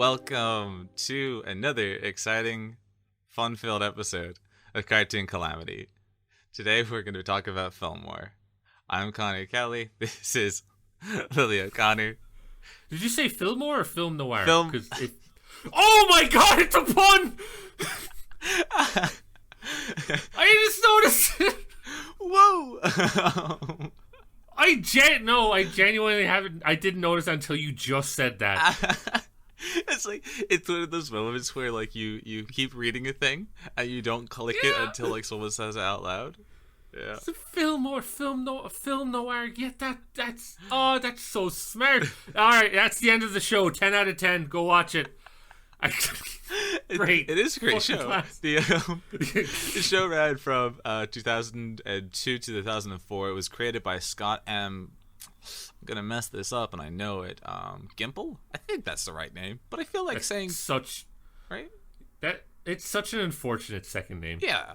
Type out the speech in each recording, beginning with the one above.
Welcome to another exciting, fun-filled episode of Cartoon Calamity. Today we're going to talk about Fillmore. I'm Connor Kelly. This is Lily O'Connor. Did you say Fillmore or Film Noir? Film. Oh my god, it's a pun! I just noticed it. Whoa! I genuinely haven't. I didn't notice until you just said that. It's one of those moments where like you keep reading a thing and you don't click it until like someone says it out loud. Yeah. It's a Fillmore, Film Noir. Yeah, that's so smart. All right, that's the end of the show. 10 out of 10. Go watch it. Great. It is a great show. Class. The show ran from 2002 to 2004. It was created by Scott M. I'm gonna mess this up, and I know it. Gimple? I think that's the right name, but I feel like saying such right. That it's such an unfortunate second name. Yeah.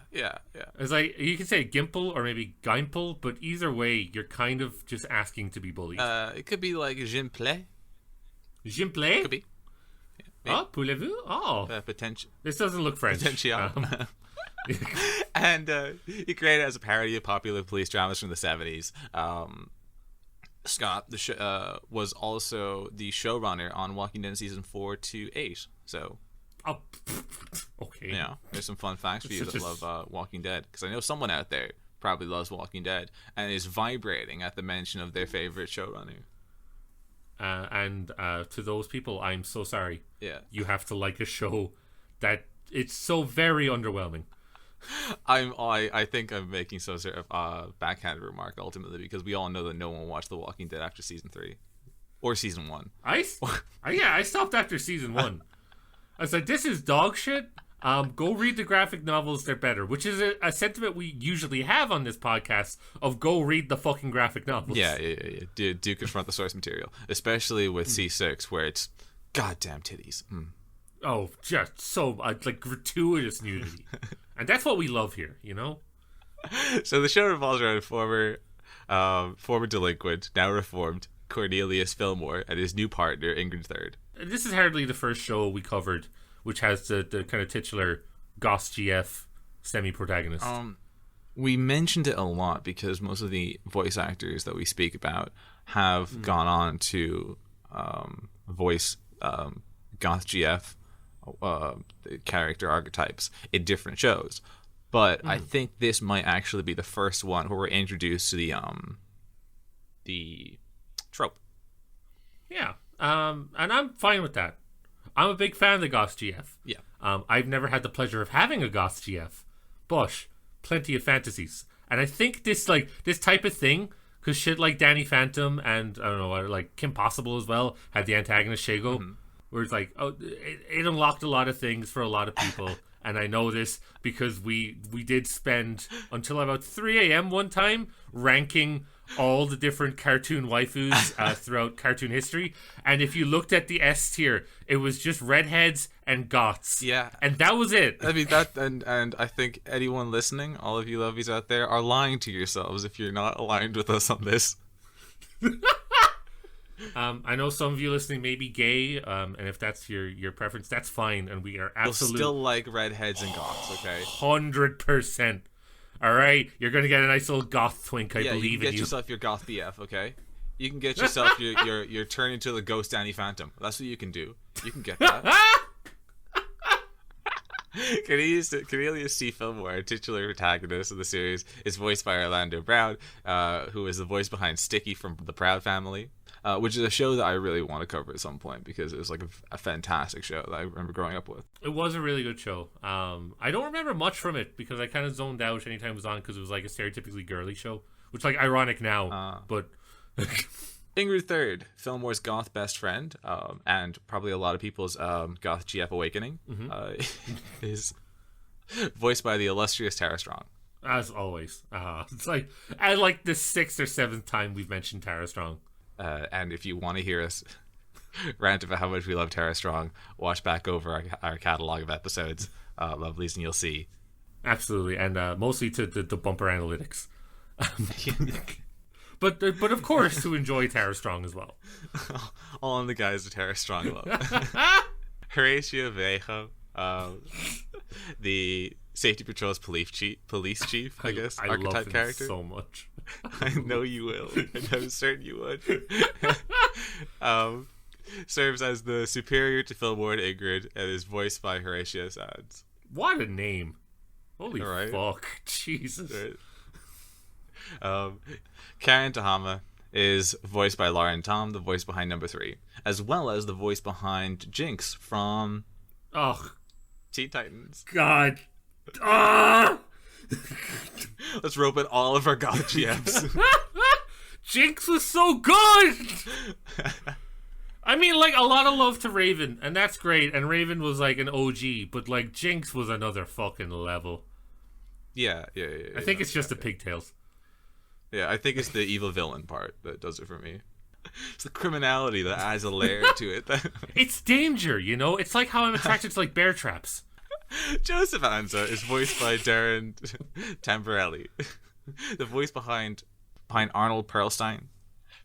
It's like you can say Gimple or maybe Gimple, but either way, you're kind of just asking to be bullied. It could be like Gimple. Gimple? Could be. Oh, pouvez-vous? Oh, potential. This doesn't look French. Potential. And he created it as a parody of popular police dramas from the 70s. Scott was also the showrunner on Walking Dead season 4 to 8. So, okay. Yeah, there's some fun facts for you that love Walking Dead, because I know someone out there probably loves Walking Dead and is vibrating at the mention of their favorite showrunner. And to those people, I'm so sorry. Yeah, you have to like a show that it's so very underwhelming. I think I'm making some sort of backhanded remark ultimately, because we all know that no one watched The Walking Dead after season 3 or season 1. I stopped after season 1. I was like, this is dog shit. Go read the graphic novels; they're better. Which is a sentiment we usually have on this podcast of go read the fucking graphic novels. Yeah. Do confront the source material, especially with C6, where it's goddamn titties. Oh, just so like gratuitous nudity. And that's what we love here, you know? So the show revolves around former delinquent, now reformed, Cornelius Fillmore and his new partner, Ingrid Third. This is hardly the first show we covered which has the kind of titular Goss GF semi-protagonist. We mentioned it a lot because most of the voice actors that we speak about have gone on to voice Goth GF character archetypes in different shows, but I think this might actually be the first one where we're introduced to the trope. Yeah, and I'm fine with that. I'm a big fan of the Goth GF. Yeah, I've never had the pleasure of having a Goth GF, but plenty of fantasies. And I think this type of thing, because shit like Danny Phantom and I don't know, like Kim Possible as well had the antagonist Shago. Where it's like, it unlocked a lot of things for a lot of people. And I know this because we did spend until about 3 a.m. one time ranking all the different cartoon waifus throughout cartoon history. And if you looked at the S tier, it was just redheads and goths. Yeah. And that was it. I mean, that and I think anyone listening, all of you lovies out there, are lying to yourselves if you're not aligned with us on this. I know some of you listening may be gay, and if that's your preference, that's fine, and we are absolutely still like redheads and goths, okay? 100%. All right, you're gonna get a nice little goth twink. I believe in you. You can get yourself your goth BF, okay? You can get yourself your turn into the ghost Danny Phantom. That's what you can do. You can get that. Cornelius C. Fillmore, titular protagonist of the series, is voiced by Orlando Brown, who is the voice behind Sticky from The Proud Family. Which is a show that I really want to cover at some point because it was like a fantastic show that I remember growing up with. It was a really good show. I don't remember much from it because I kind of zoned out anytime it was on because it was like a stereotypically girly show, which like ironic now, but... Ingrid Third, Fillmore's goth best friend, and probably a lot of people's goth GF awakening, is voiced by the illustrious Tara Strong. As always. It's like I like the 6th or 7th time we've mentioned Tara Strong. And if you want to hear us rant about how much we love Tara Strong, watch back over our catalog of episodes, Lovelies, and you'll see. Absolutely, and mostly to the bumper analytics. But of course to enjoy Tara Strong as well. All in the guise of Tara Strong love. Horatio Viejo, the Safety Patrol's police chief, I guess, I archetype love him character. so much. I know you will. I'm certain you would. Serves as the superior to Fillmore and Ingrid, and is voiced by Horatio Sands. What a name! Holy Right. fuck, Jesus! Right. Karen Tahama is voiced by Lauren Tom, the voice behind number 3, as well as the voice behind Jinx from Oh Teen Titans. God! Ah! Let's rope in all of our goth GFs. Jinx was so good. I mean, like, a lot of love to Raven, and that's great. And Raven was like an OG, but like Jinx was another fucking level. Yeah. I think it's just the pigtails. Yeah, I think it's the evil villain part that does it for me. It's the criminality that adds a layer to it. It's danger, you know? It's like how I'm attracted to like bear traps. Joseph Anza is voiced by Darren Tamborelli, the voice behind Arnold Perlstein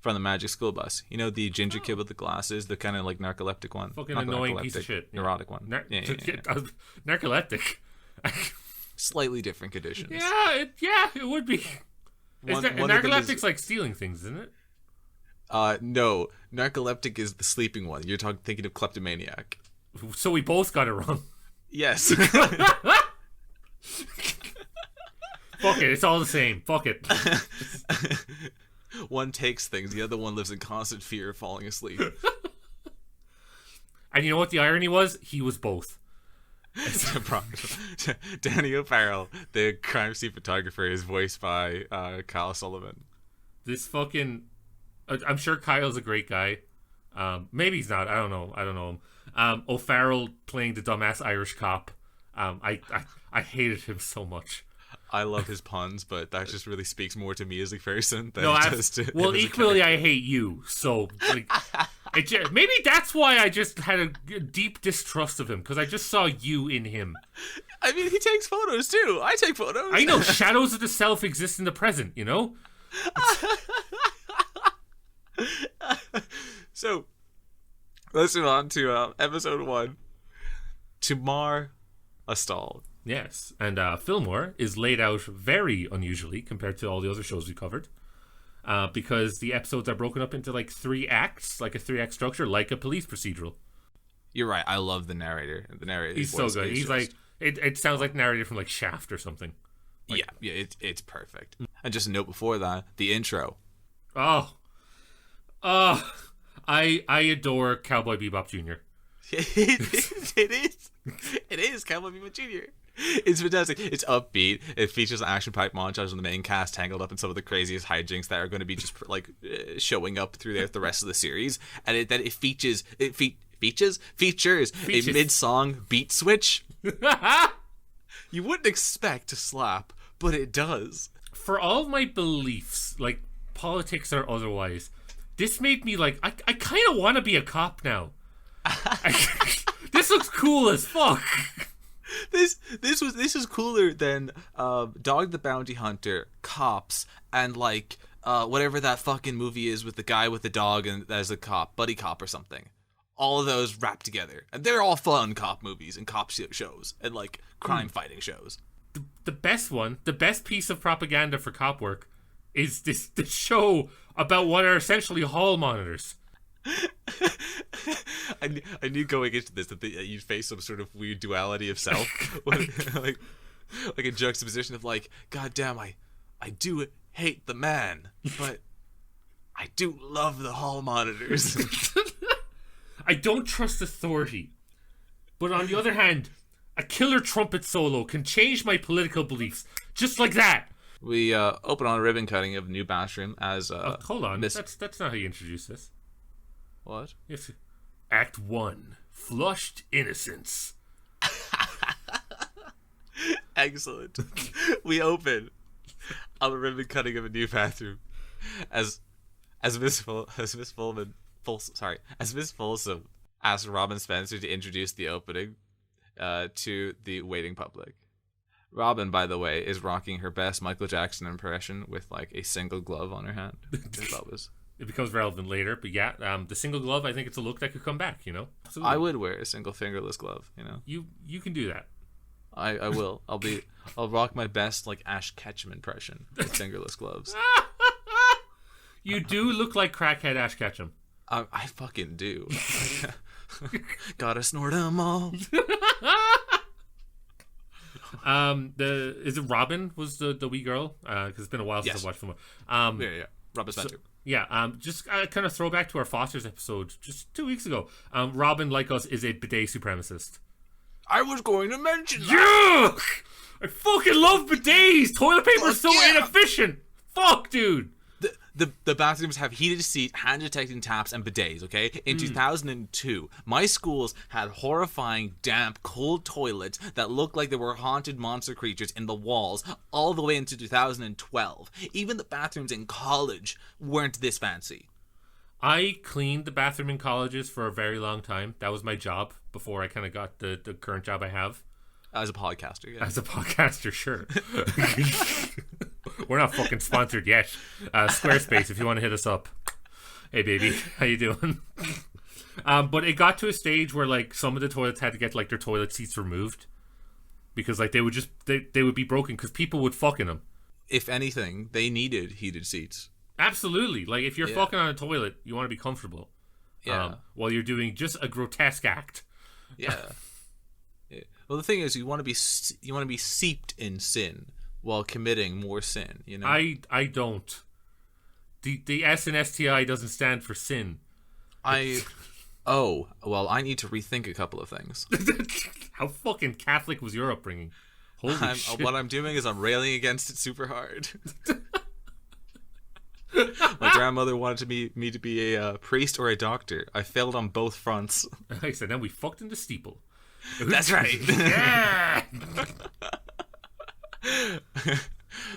from the Magic School Bus. You know, the ginger kid with the glasses, the kind of like narcoleptic one. Fucking annoying piece of shit. Neurotic one. Narcoleptic. Slightly different conditions. Yeah, it would be. Narcoleptic's like stealing things, isn't it? No. Narcoleptic is the sleeping one. You're thinking of kleptomaniac. So we both got it wrong. Yes. Fuck it, it's all the same. Fuck it. One takes things, the other one lives in constant fear of falling asleep. And you know what the irony was? He was both. Danny O'Farrell, the crime scene photographer, is voiced by Kyle Sullivan. This fucking... I'm sure Kyle's a great guy. Maybe he's not. I don't know him. O'Farrell playing the dumbass Irish cop. I hated him so much. I love his puns, but that just really speaks more to me as a person than it does to well, him as equally, I hate you. So like, maybe that's why I just had a deep distrust of him, because I just saw you in him. I mean, he takes photos too. I take photos. I know. Shadows of the self exist in the present, you know? So, let's move on to episode 1. Tamar Astal. Yes, and Fillmore is laid out very unusually compared to all the other shows we covered, because the episodes are broken up into like 3 acts, like a 3-act structure, like a police procedural. You're right. I love the narrator. The narrator. He's so good. He's like it sounds like the narrator from like Shaft or something. Like, yeah. It's perfect. And just a note before that, the intro. I adore Cowboy Bebop Jr. It is Cowboy Bebop Jr. It's fantastic. It's upbeat. It features an action pipe montage of the main cast tangled up in some of the craziest hijinks that are going to be just like showing up through the rest of the series. And it features a mid-song beat switch. You wouldn't expect to slap, but it does. For all of my beliefs, like politics or otherwise, this made me like I kind of want to be a cop now. This looks cool as fuck. This is cooler than Dog the Bounty Hunter, Cops, and like whatever that fucking movie is with the guy with the dog and as a cop, Buddy Cop or something. All of those wrapped together, and they're all fun cop movies and cop shows and like crime fighting shows. The best piece of propaganda for cop work is this show about what are essentially hall monitors. I knew going into this that you'd face some sort of weird duality of self, like a juxtaposition of like, God damn, I do hate the man, but I do love the hall monitors. I don't trust authority, but on the other hand, a killer trumpet solo can change my political beliefs just like that. We open on a ribbon cutting of a new bathroom as hold on, that's not how you introduce this. What? Yes. Act 1, Flushed Innocence. Excellent. We open on a ribbon cutting of a new bathroom as Miss Folsom asks Robin Spencer to introduce the opening to the waiting public. Robin, by the way, is rocking her best Michael Jackson impression with like a single glove on her hand. I thought was it becomes relevant later. But yeah, the single glove, I think it's a look that could come back. Absolutely. I would wear a single fingerless glove. You can do that. I will. I'll rock my best like Ash Ketchum impression with fingerless gloves. You do look like crackhead Ash Ketchum. I fucking do. Gotta snort 'em all. Is it Robin was the wee girl? Because it's been a while since I've watched Fillmore. Yeah. Robin Spencer. Just kind of throwback to our Foster's episode just 2 weeks ago. Robin, like us, is a bidet supremacist. I was going to mention that. Yuck! I fucking love bidets. Toilet paper is so inefficient. Fuck, dude. The bathrooms have heated seat, hand detecting taps, and bidets, okay? In 2002, my schools had horrifying, damp, cold toilets that looked like there were haunted monster creatures in the walls all the way into 2012. Even the bathrooms in college weren't this fancy. I cleaned the bathroom in colleges for a very long time. That was my job before I kind of got the current job I have. As a podcaster, yeah. As a podcaster, sure. We're not fucking sponsored yet. Squarespace, if you want to hit us up. Hey, baby, how you doing? But it got to a stage where like some of the toilets had to get like their toilet seats removed because like they would just they would be broken because people would fuck in them. If anything, they needed heated seats. Absolutely. Like if you're fucking on a toilet, you want to be comfortable. Yeah. While you're doing just a grotesque act. Yeah. Well, the thing is, you want to be seeped in sin while committing more sin. I don't. The S in STI doesn't stand for sin. Oh, well, I need to rethink a couple of things. How fucking Catholic was your upbringing? Holy shit. What I'm doing is I'm railing against it super hard. My grandmother wanted me to be a priest or a doctor. I failed on both fronts. I said, then we fucked in the steeple. That's right. Yeah!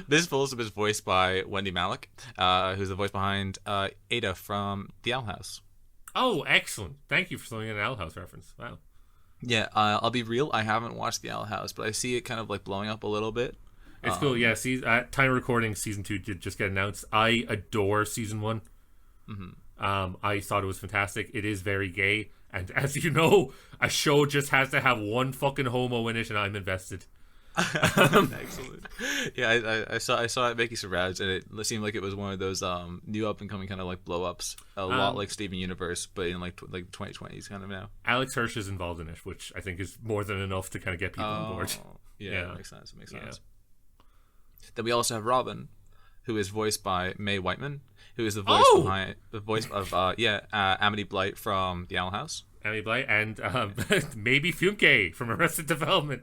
This follow-up is voiced by Wendy Malick, who's the voice behind Ada from The Owl House. Oh, excellent. Thank you for throwing in an Owl House reference. Wow. Yeah, I'll be real, I haven't watched The Owl House, but I see it kind of like blowing up a little bit. It's cool, yeah. At time of recording, season 2 did just get announced. I adore season 1. Mm-hmm. I thought it was fantastic. It is very gay. And as you know, a show just has to have one fucking homo in it, and I'm invested. Excellent. Yeah, I saw it making some rounds, and it seemed like it was one of those new up and coming kind of like blow ups, a lot like Steven Universe, but in like 2020s kind of now. Alex Hirsch is involved in it, which I think is more than enough to kind of get people on board. Yeah, it makes sense. Then we also have Robin, who is voiced by Mae Whiteman, who is the voice of Amity Blight from The Owl House. Amity Blight and maybe Funke from Arrested Development.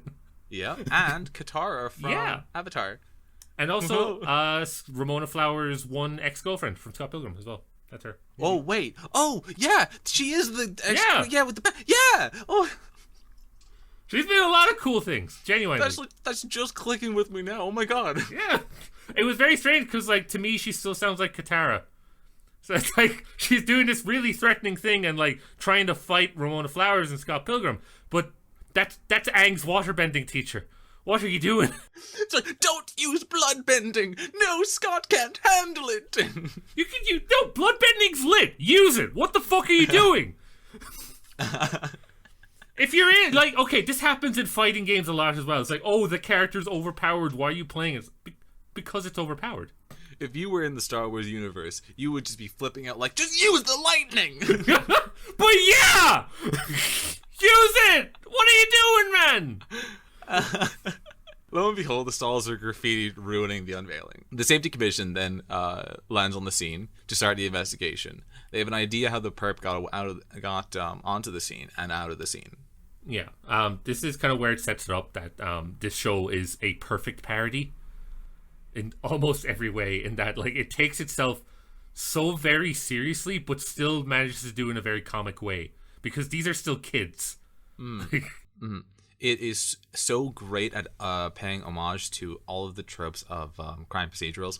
Yeah, and Katara from Avatar. And also Ramona Flowers' one ex-girlfriend from Scott Pilgrim as well. That's her. Oh, wait. Oh, yeah. She is the with the Oh. She's been in a lot of cool things, genuinely. That's just clicking with me now. Oh my god. Yeah. It was very strange because, like, to me, she still sounds like Katara. So it's like she's doing this really threatening thing and like trying to fight Ramona Flowers and Scott Pilgrim, but that's Aang's waterbending teacher. What are you doing? It's like, don't use bloodbending. No, Scott can't handle it. No, bloodbending's lit. Use it. What the fuck are you doing? If you're in, like, okay, this happens in fighting games a lot as well. It's like, oh, the character's overpowered. Why are you playing it? Because it's overpowered. If you were in the Star Wars universe, you would just be flipping out like, just use the lightning! But yeah! Use it! What are you doing, man? Lo and behold, the stalls are graffitied, ruining the unveiling. The Safety Commission then lands on the scene to start the investigation. They have an idea how the perp got onto the scene and out of the scene. Yeah, this is kind of where it sets it up that this show is a perfect parody in almost every way, in that like it takes itself so very seriously but still manages to do it in a very comic way because these are still kids. Mm-hmm. It is so great at paying homage to all of the tropes of crime procedurals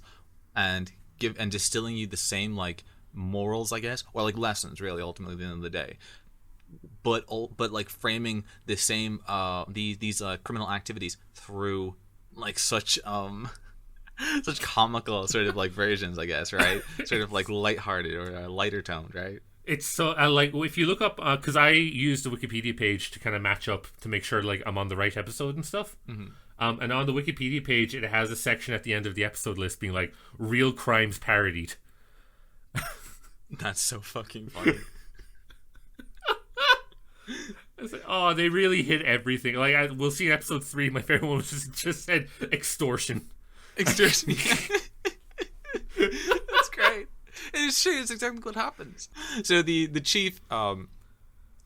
and distilling you the same like morals, I guess, or like lessons really ultimately at the end of the day, but like framing the same these criminal activities through like such Such comical sort of like versions, I guess, right? Sort of like lighthearted or lighter toned, right? It's so like if you look up because I used the Wikipedia page to kind of match up to make sure like I'm on the right episode and stuff. Mm-hmm. And on the Wikipedia page, it has a section at the end of the episode list being like real crimes parodied. That's so fucking funny. It's like, oh, they really hit everything. Like we'll see in episode 3. My favorite one was just said extortion. Extortion. That's great. It's true. It's exactly what happens. So the chief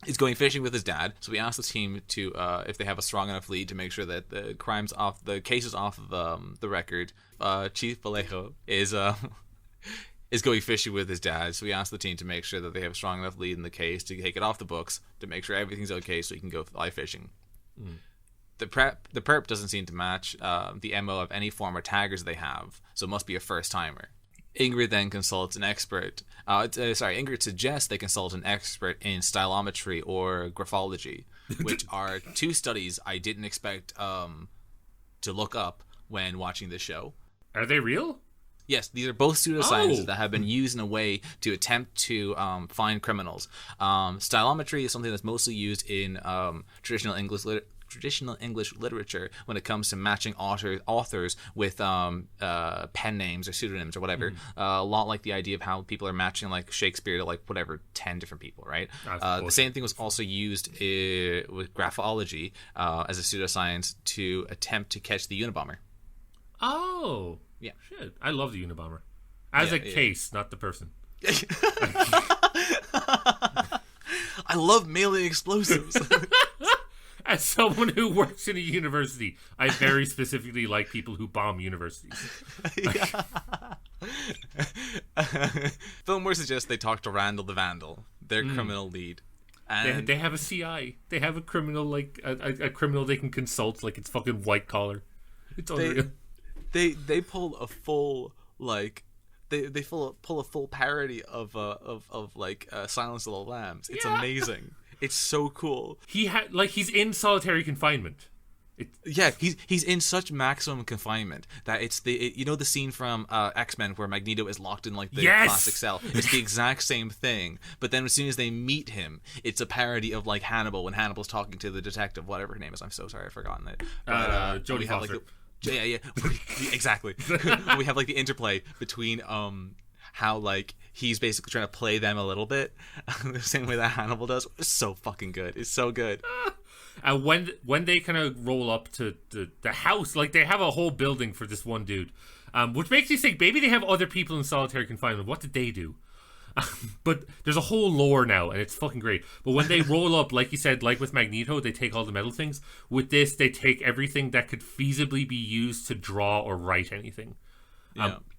is going fishing with his dad. So we asked the team to if they have a strong enough lead to make sure that the case is off of the record. Chief Vallejo is going fishing with his dad. So we asked the team to make sure that they have a strong enough lead in the case to take it off the books to make sure everything's okay, so he can go fly fishing. Mm. The perp doesn't seem to match the MO of any former taggers they have, so it must be a first timer. Ingrid then consults an expert. Ingrid suggests they consult an expert in stylometry or graphology, which are two studies I didn't expect to look up when watching this show. Are they real? Yes, these are both pseudosciences that have been used in a way to attempt to find criminals. Stylometry is something that's mostly used in traditional English literature when it comes to matching authors with pen names or pseudonyms or whatever. A lot like the idea of how people are matching like Shakespeare to like whatever 10 different people, right? The same thing was also used with graphology as a pseudoscience to attempt to catch the Unabomber. Oh. Yeah. Shit. I love the Unabomber. As a case, not the person. I love mailing explosives. As someone who works in a university, I very specifically like people who bomb universities. Fillmore suggests they talk to Randall the Vandal, their criminal lead. And they have a CI. They have a criminal, like a criminal they can consult, like it's fucking white collar. It's unreal. They pull a full like they pull a full parody of like Silence of the Lambs. It's amazing. It's so cool. He's in solitary confinement. He's in such maximum confinement that it's you know the scene from X-Men where Magneto is locked in like the classic cell. It's the exact same thing, but then as soon as they meet him, it's a parody of like Hannibal when Hannibal's talking to the detective, whatever her name is. I'm so sorry, I've forgotten it. Jodie Foster. Exactly. We have like the interplay between how like he's basically trying to play them a little bit the same way that Hannibal does. It's so fucking good. It's so good. And when they kind of roll up to the house, like they have a whole building for this one dude, which makes you think maybe they have other people in solitary confinement. What did they do? But there's a whole lore now, and it's fucking great. But when they roll up, like you said, like with Magneto, they take all the metal things. With this, they take everything that could feasibly be used to draw or write anything.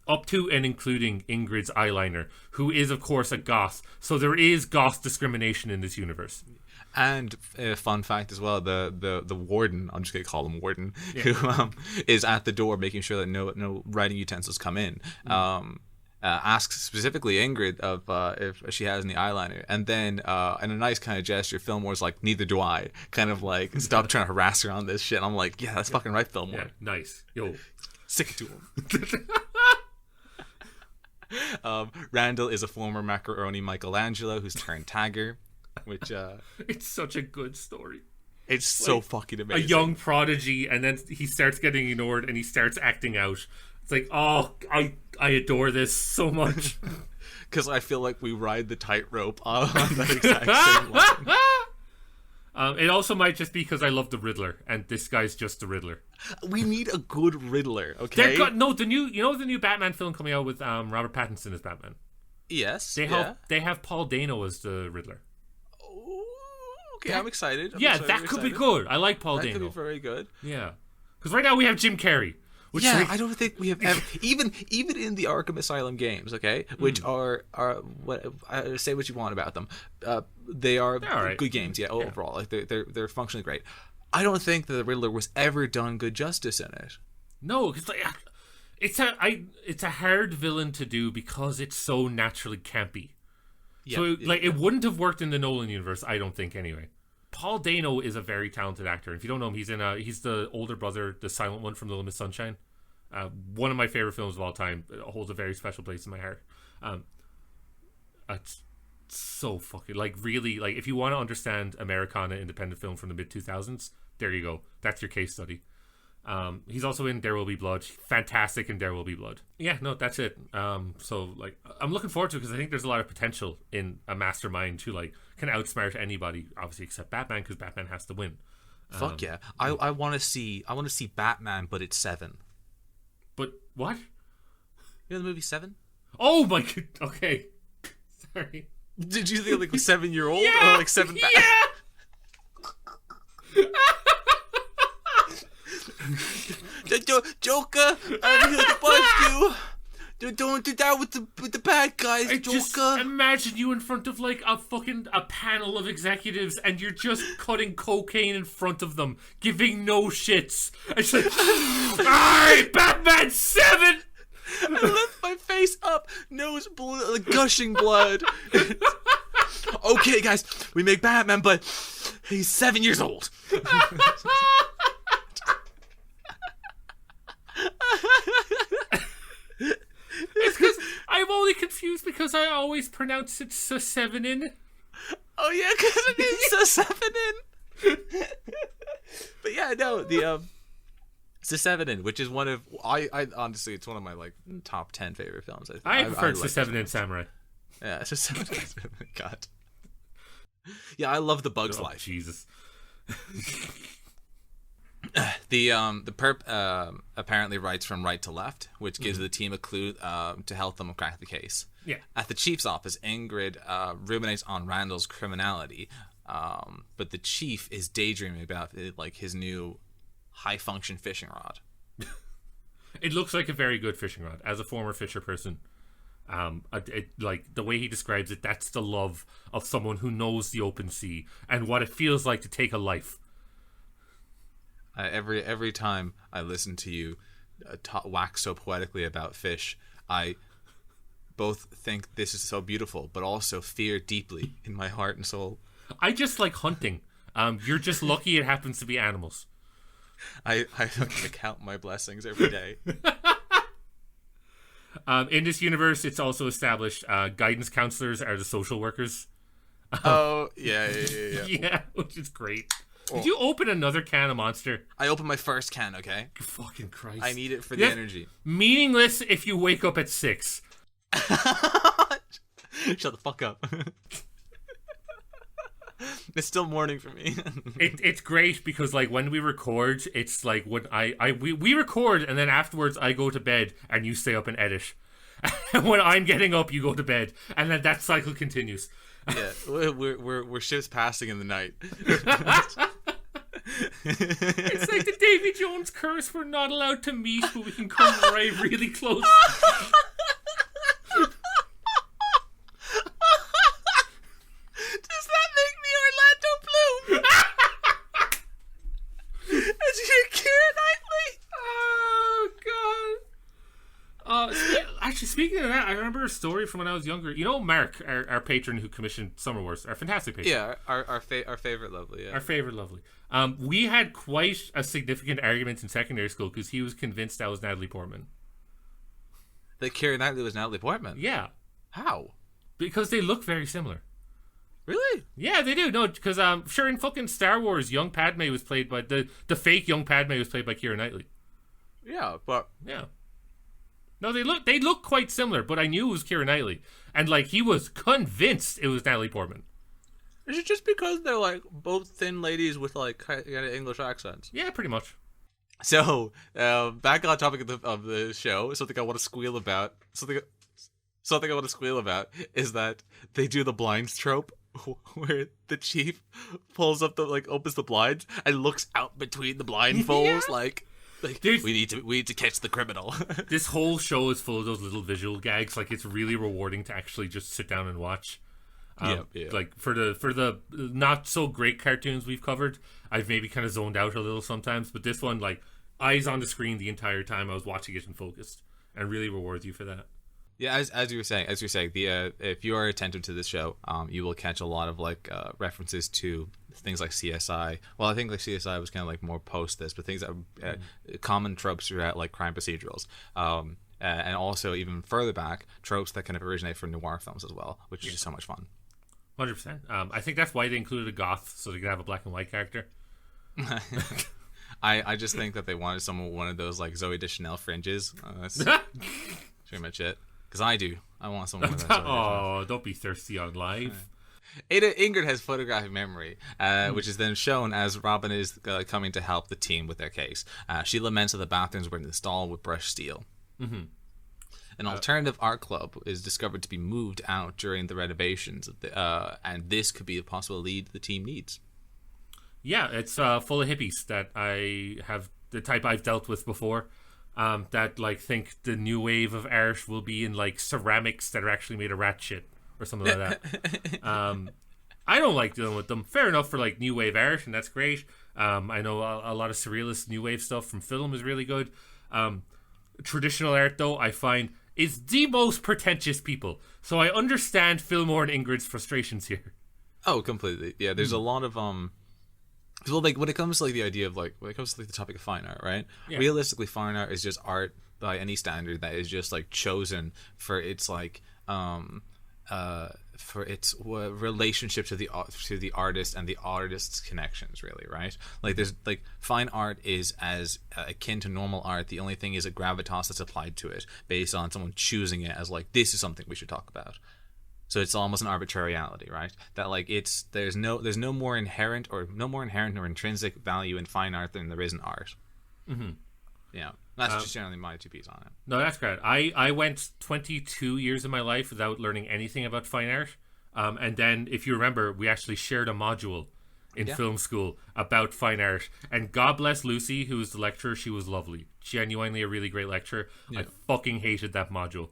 Up to and including Ingrid's eyeliner, who is, of course, a goth. So there is goth discrimination in this universe. And fun fact as well, the warden, I'm just going to call him warden, who is at the door making sure that no writing utensils come in. Asks specifically Ingrid of if she has any eyeliner, and then in a nice kind of gesture, Fillmore's like, neither do I, kind of like, stop trying to harass her on this shit. And I'm like, yeah, that's fucking right, Fillmore. Yeah, nice. Yo. Stick it to him. Randall is a former macaroni Michelangelo who's turned tagger, which it's such a good story. It's so fucking amazing. A young prodigy, and then he starts getting ignored, and he starts acting out. It's like, oh, I adore this so much. Because I feel like we ride the tightrope on that exact same line. It also might just be because I love the Riddler, and this guy's just the Riddler. We need a good Riddler, okay? The new Batman film coming out with Robert Pattinson as Batman. Yes. They have Paul Dano as the Riddler. Oh, okay, I'm excited. That could be good. I like Paul Dano. That could be very good. Yeah. Because right now we have Jim Carrey. I don't think we have ever, even in the Arkham Asylum games, okay, which are what say what you want about them, they are right. Good games, overall, like they're functionally great. I don't think that the Riddler was ever done good justice in it. No, because it's a hard villain to do because it's so naturally campy. It wouldn't have worked in the Nolan universe, I don't think, anyway. Paul Dano is a very talented actor. If you don't know him, he's the older brother, the silent one from Little Miss Sunshine. One of my favorite films of all time. It holds a very special place in my heart. It's so fucking, like, really, like, if you want to understand Americana independent film from the mid 2000s, there you go. That's your case study. He's also in There Will Be Blood. Fantastic in There Will Be Blood. Yeah, no, that's it. So, like, I'm looking forward to it because I think there's a lot of potential in a mastermind who, like, can outsmart anybody, obviously, except Batman, because Batman has to win. Fuck yeah. I want to see Batman, but it's 7. But what? You know the movie 7? Oh my god. Okay. Sorry. Did you think like a 7-year-old Yeah, or like 7? Yeah. Joker, I'm here to bust you. Don't do that with the bad guys, Joker. Just imagine you in front of like a panel of executives, and you're just cutting cocaine in front of them, giving no shits. It's like, alright, Batman 7. I lift my face up, nose gushing blood. Okay, guys, we make Batman, but he's 7 years old. It's because I'm only confused because I always pronounce it S7-in. Oh yeah, because it is S7-in. But yeah, no, it's a 7-in, which is one of I honestly, it's one of my like top 10 favorite films. I prefer the 7-in Samurai. Yeah, it's a 7-in. God. Yeah, I love the Bug's Life. Jesus. The perp apparently writes from right to left, which gives the team a clue to help them crack the case. Yeah. At the chief's office, Ingrid ruminates on Randall's criminality, but the chief is daydreaming about like his new high-function fishing rod. It looks like a very good fishing rod. As a former fisher person, like the way he describes it, that's the love of someone who knows the open sea and what it feels like to take a life. Every time I listen to you wax so poetically about fish, I both think this is so beautiful, but also fear deeply in my heart and soul. I just like hunting. You're just lucky it happens to be animals. I count my blessings every day. In this universe, it's also established guidance counselors are the social workers. Oh, yeah. Yeah, which is great. Did you open another can of Monster? I opened my first can, okay? Fucking Christ. I need it for the energy. Meaningless if you wake up at 6. Shut the fuck up. It's still morning for me. It's great because like when we record, it's like when we record and then afterwards I go to bed and you stay up and edit. And when I'm getting up, you go to bed, and then that cycle continues. Yeah, we're ships passing in the night. It's like the Davy Jones curse. We're not allowed to meet, but we can come right really close. Does that make me Orlando Bloom? As your Keira Knightley? Oh god. Actually, speaking of that, I remember a story from when I was younger. You know, Mark, our patron who commissioned Summer Wars, our fantastic patron. Yeah, our favorite lovely. Yeah, our favorite lovely. We had quite a significant argument in secondary school because he was convinced I was Natalie Portman. That Keira Knightley was Natalie Portman? Yeah. How? Because they look very similar. Really? Yeah, they do. No, because sure, in fucking Star Wars, young Padme was played by the fake young Padme was played by Keira Knightley. Yeah, but yeah. No, they look quite similar, but I knew it was Keira Knightley, and like he was convinced it was Natalie Portman. Is it just because they're like both thin ladies with like kind of English accents? Yeah, pretty much. So, back on topic of the show, something I want to squeal about. Something I want to squeal about is that they do the blinds trope, where the chief pulls up opens the blinds and looks out between the blindfolds, like we need to catch the criminal. This whole show is full of those little visual gags. Like it's really rewarding to actually just sit down and watch. Yeah. Like for the not so great cartoons we've covered, I've maybe kind of zoned out a little sometimes, but this one, like eyes on the screen the entire time I was watching it and focused, and really rewards you for that. Yeah, as you're saying, the if you are attentive to this show, you will catch a lot of like references to things like CSI. Well, I think like CSI was kind of like more post this, but things that common tropes throughout like crime procedurals, and also even further back tropes that kind of originate from noir films as well, which is just so much fun. 100%. I think that's why they included a goth, so they could have a black and white character. I just think that they wanted someone with one of those like Zoe Deschanel fringes. That's pretty much it. Because I want someone with that. Oh, don't be thirsty on live. Ingrid has photographic memory, which is then shown as Robin is coming to help the team with their case. She laments that the bathrooms were installed with brushed steel. Mm-hmm. An alternative art club is discovered to be moved out during the renovations, and this could be a possible lead the team needs. Yeah, it's full of hippies that I have, the type I've dealt with before, that like think the new wave of art will be in like ceramics that are actually made of rat shit or something like that. I don't like dealing with them. Fair enough for like new wave art, and that's great. I know a lot of surrealist new wave stuff from film is really good. Traditional art, though, I find is the most pretentious people. So I understand Fillmore and Ingrid's frustrations here. Oh, completely. Yeah, there's a lot of well, like when it comes to like the idea of like when it comes to like the topic of fine art, right? Yeah. Realistically, fine art is just art by any standard that is just like chosen for its like for its relationship to the artist and the artist's connections, really, right? Like there's like fine art is as akin to normal art. The only thing is a gravitas that's applied to it based on someone choosing it as like this is something we should talk about. So it's almost an arbitrariality, right? That like there's no more inherent or intrinsic value in fine art than there is in art. Mm-hmm. Yeah, that's just generally my 2 pieces on it. No, that's great. I went 22 years of my life without learning anything about fine art, and then if you remember, we actually shared a module in film school about fine art. And God bless Lucy, who was the lecturer. She was lovely, genuinely a really great lecturer. Yeah. I fucking hated that module.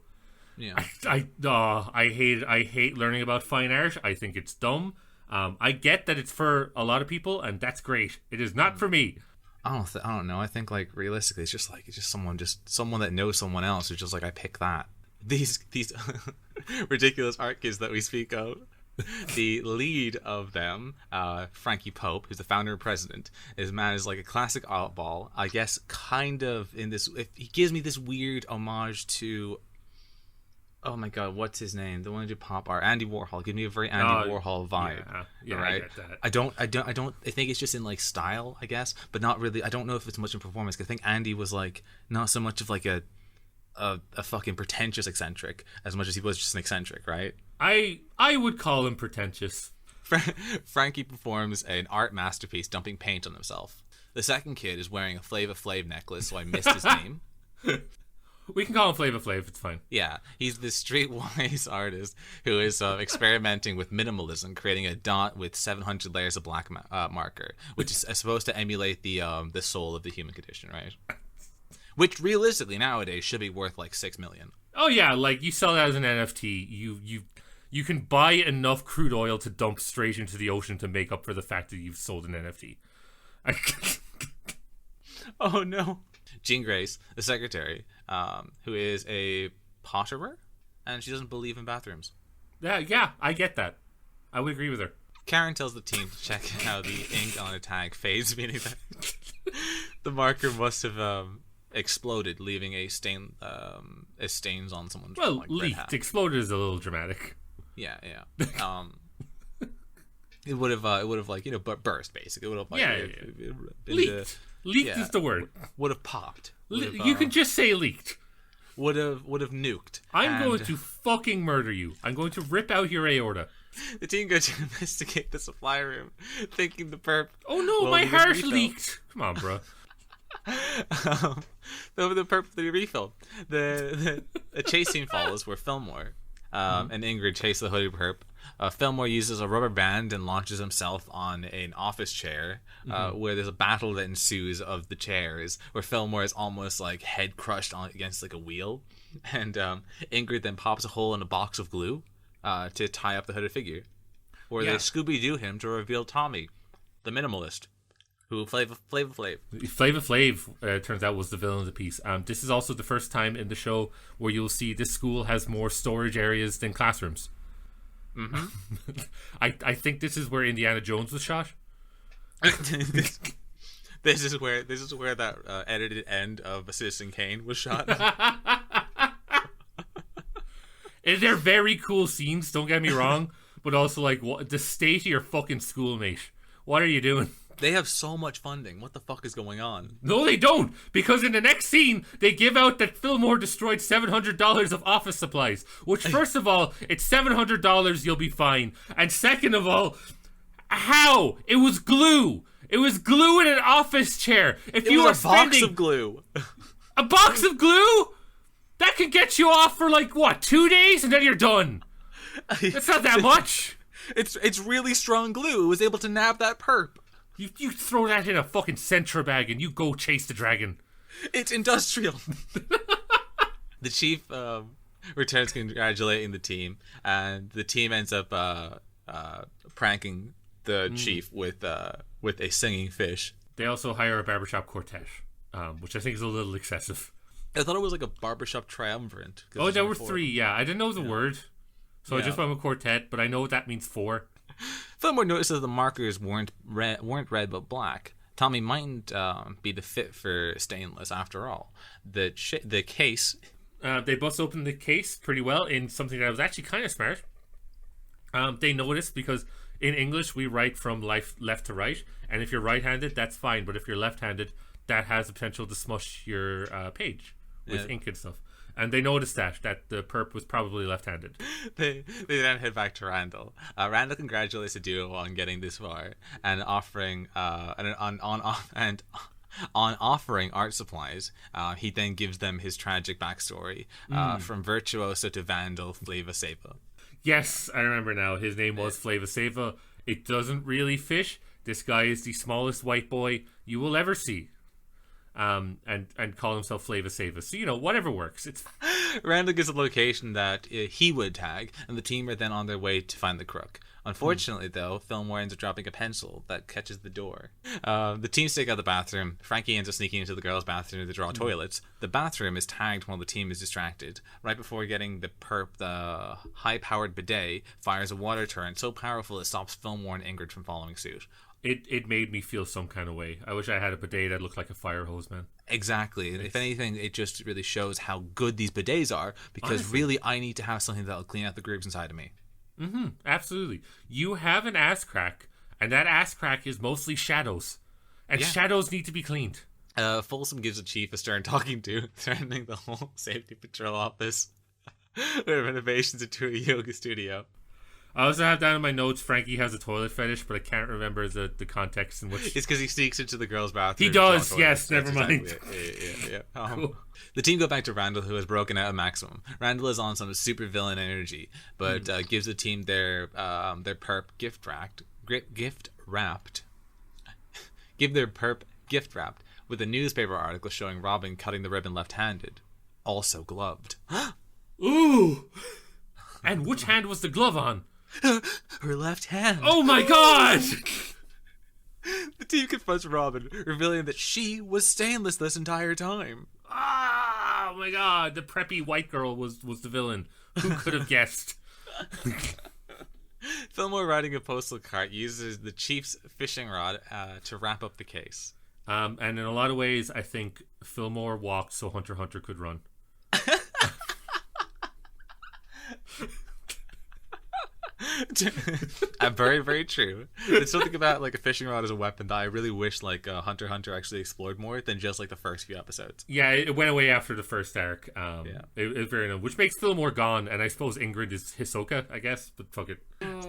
Yeah, I hate learning about fine art. I think it's dumb. I get that it's for a lot of people, and that's great. It is not for me. I don't know. I think like realistically, it's just someone that knows someone else who's just like I pick that. These ridiculous art kids that we speak of. The lead of them, Frankie Pope, who's the founder and president, is like a classic oddball. I guess kind of in this. If he gives me this weird homage to. Oh my God, what's his name? The one who did pop art, Andy Warhol. Give me a very Andy Warhol vibe. Yeah, right? I get that. I think it's just in like style, I guess, but not really. I don't know if it's much in performance. Cause I think Andy was like not so much of like a fucking pretentious eccentric as much as he was just an eccentric, right? I would call him pretentious. Frankie performs an art masterpiece, dumping paint on himself. The second kid is wearing a Flava Flav necklace, so I missed his name. We can call him Flava Flav, it's fine. Yeah, he's the streetwise artist who is experimenting with minimalism, creating a dot with 700 layers of black marker, which is supposed to emulate the soul of the human condition, right? Which realistically nowadays should be worth like $6 million. Oh yeah, like you sell that as an NFT, you can buy enough crude oil to dump straight into the ocean to make up for the fact that you've sold an NFT. Oh no. Jean Grace, the secretary, who is a potterer, and she doesn't believe in bathrooms. Yeah, I get that. I would agree with her. Karen tells the team to check how the ink on a tag fades, meaning that the marker must have exploded, leaving stains on someone's like, leaked. Hat. Exploded is a little dramatic. Yeah. It would have like burst basically. It would have like leaked. Leaked is the word. Would have popped. You can just say leaked. Would have nuked. I'm going to fucking murder you. I'm going to rip out your aorta. The team goes to investigate the supply room, thinking the perp. Oh no, my heart leaked. Come on, bro. The perp of the refill. The chase scene follows where Fillmore and Ingrid chase the hooded perp. Fillmore uses a rubber band and launches himself on an office chair, where there's a battle that ensues of the chairs, where Fillmore is almost like head crushed against like a wheel, and Ingrid then pops a hole in a box of glue to tie up the hooded figure, where they Scooby-Doo him to reveal Tommy, the minimalist, Who Flava Flav? Flava Flav, turns out, was the villain of the piece. This is also the first time in the show where you'll see this school has more storage areas than classrooms. Mm-hmm. I think this is where Indiana Jones was shot. This is where that edited end of Citizen Kane was shot. And they're very cool scenes, don't get me wrong, but also like what the state of your fucking school, mate. What are you doing? They have so much funding. What the fuck is going on? No, they don't. Because in the next scene, they give out that Fillmore destroyed $700 of office supplies. Which, first of all, it's $700, you'll be fine. And second of all, how? It was glue. It was glue in an office chair. If you was a box of glue. A box of glue? That could get you off for like, what, 2 days? And then you're done. That's not that much. It's really strong glue. It was able to nab that perp. You throw that in a fucking Sentra bag and you go chase the dragon. It's industrial. The chief returns congratulating the team, and the team ends up pranking the chief with a singing fish. They also hire a barbershop quartet, which I think is a little excessive. I thought it was like a barbershop triumvirate. Oh, there were 3, yeah. I didn't know the word, so I just went with quartet, but I know what that means 4. Fillmore notices the markers weren't red but black. Tommy mightn't be the fit for stainless after all. The case. They bust open the case pretty well in something that was actually kind of smart. They noticed because in English we write from left to right, and if you're right-handed, that's fine. But if you're left-handed, that has the potential to smush your page with ink and stuff. And they noticed that the perp was probably left-handed. They then head back to Randall. Randall congratulates the duo on getting this far and offering on offering art supplies. He then gives them his tragic backstory from virtuoso to vandal, Flava Sava. Yes, I remember now. His name was Flava Sava. It doesn't really fit. This guy is the smallest white boy you will ever see. And call himself Flava Sava. So, whatever works. It's Randall gives a location that he would tag, and the team are then on their way to find the crook. Unfortunately, though, Fillmore ends up dropping a pencil that catches the door. The team stake out the bathroom. Frankie ends up sneaking into the girls' bathroom to draw toilets. The bathroom is tagged while the team is distracted. Right before getting the perp, the high-powered bidet fires a water torrent so powerful it stops Fillmore and Ingrid from following suit. It made me feel some kind of way. I wish I had a bidet that looked like a fire hose, man. Exactly. If anything, it just really shows how good these bidets are, because honestly, really I need to have something that'll clean out the grooves inside of me. Mm-hmm. Absolutely. You have an ass crack, and that ass crack is mostly shadows. And shadows need to be cleaned. Folsom gives the chief a stern talking to, threatening the whole safety patrol office with renovations into a yoga studio. I also have down in my notes, Frankie has a toilet fetish, but I can't remember the context in which... It's because he sneaks into the girls' bathroom. He does, yes, never mind. Exactly yeah. Cool. The team go back to Randall, who has broken out of Maximum. Randall is on some super villain energy, but gives the team their perp gift wrapped. Give their perp gift wrapped with a newspaper article showing Robin cutting the ribbon left-handed, also gloved. Ooh! And which hand was the glove on? Her left hand. Oh my god! The team confronts Robin, revealing that she was stainless this entire time. Oh my god, the preppy white girl was the villain. Who could have guessed? Fillmore, riding a postal cart, uses the chief's fishing rod to wrap up the case. And in a lot of ways, I think Fillmore walked so Hunter x Hunter could run. Very, very true. There's something about like a fishing rod as a weapon that I really wish like Hunter x Hunter actually explored more than just like the first few episodes. Yeah, it went away after the first arc. It was very which makes Fillmore gone, and I suppose Ingrid is Hisoka, I guess, but fuck it.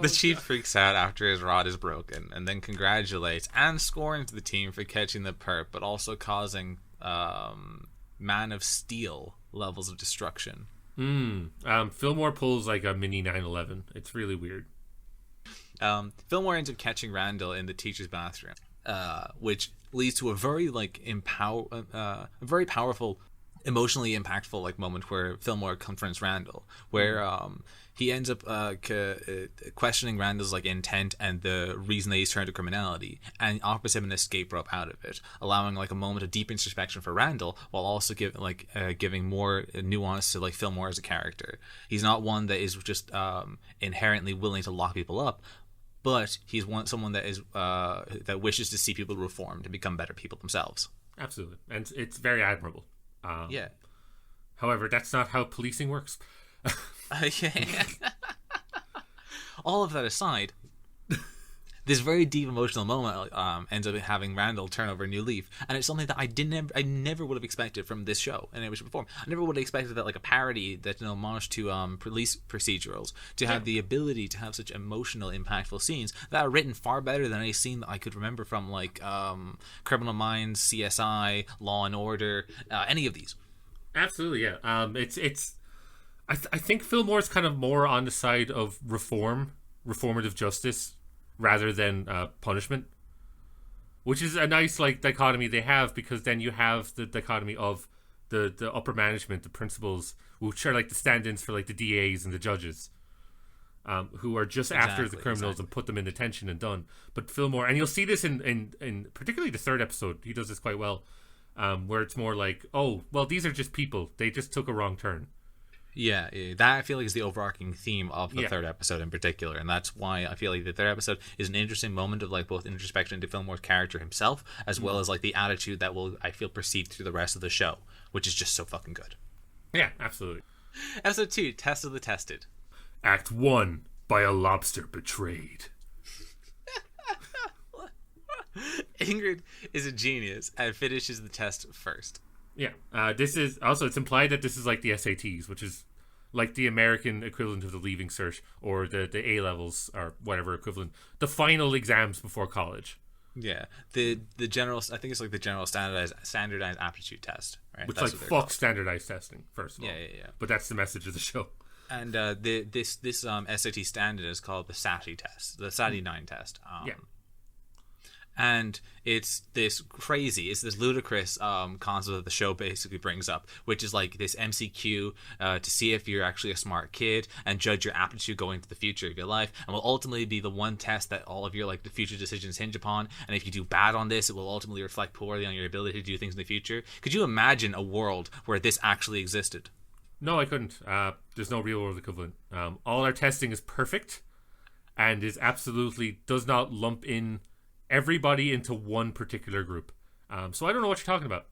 The chief freaks out after his rod is broken, and then congratulates and scorns the team for catching the perp, but also causing Man of Steel levels of destruction. Fillmore pulls like a mini 9/11. It's really weird. Fillmore ends up catching Randall in the teacher's bathroom, which leads to a very like very powerful emotionally impactful like moment where Fillmore confronts Randall, where he ends up questioning Randall's like intent and the reason that he's turned to criminality, and offers him an escape rope out of it, allowing like a moment of deep introspection for Randall, while also giving more nuance to like Fillmore as a character. He's not one that is just inherently willing to lock people up, but he's someone that is that wishes to see people reformed and become better people themselves. Absolutely, and it's very admirable. Yeah. However, that's not how policing works. Yeah. All of that aside, this very deep emotional moment ends up having Randall turn over a new leaf, and it's something that I never would have expected from this show and it perform. I never would have expected that like a parody that's an homage to police procedurals to have the ability to have such emotional, impactful scenes that are written far better than any scene that I could remember from like Criminal Minds, CSI, Law and Order, any of these. Absolutely, yeah. I think Fillmore's kind of more on the side of reformative justice rather than punishment, which is a nice like dichotomy they have, because then you have the dichotomy of the upper management, the principals, which are like the stand-ins for like the DAs and the judges, who are just after the criminals and put them in detention and done. But Fillmore, and you'll see this in particularly the third episode, he does this quite well, where it's more like, oh, well, these are just people. They just took a wrong turn. Yeah, that I feel like is the overarching theme of the third episode in particular, and that's why I feel like the third episode is an interesting moment of like both introspection into Fillmore's character himself, as well as like the attitude that will, I feel, proceed through the rest of the show, which is just so fucking good. Yeah, absolutely. Episode 2, Test of the Tested. Act 1, By a Lobster Betrayed. Ingrid is a genius and finishes the test first. Yeah, this is also, it's implied that this is like the SATs, which is like the American equivalent of the Leaving Cert, or the A levels or whatever equivalent, the final exams before college. Yeah, the general, I think it's like the general standardized aptitude test, right? Which that's like fuck standardized testing, first of all. Yeah. But that's the message of the show. And this SAT standard is called the SATI test, the SATI 9 test. And it's this ludicrous concept that the show basically brings up, which is like this MCQ to see if you're actually a smart kid and judge your aptitude going into the future of your life, and will ultimately be the one test that all of your like the future decisions hinge upon. And if you do bad on this, it will ultimately reflect poorly on your ability to do things in the future. Could you imagine a world where this actually existed? No, I couldn't. There's no real world equivalent. All our testing is perfect and is absolutely does not lump in everybody into one particular group. So I don't know what you're talking about.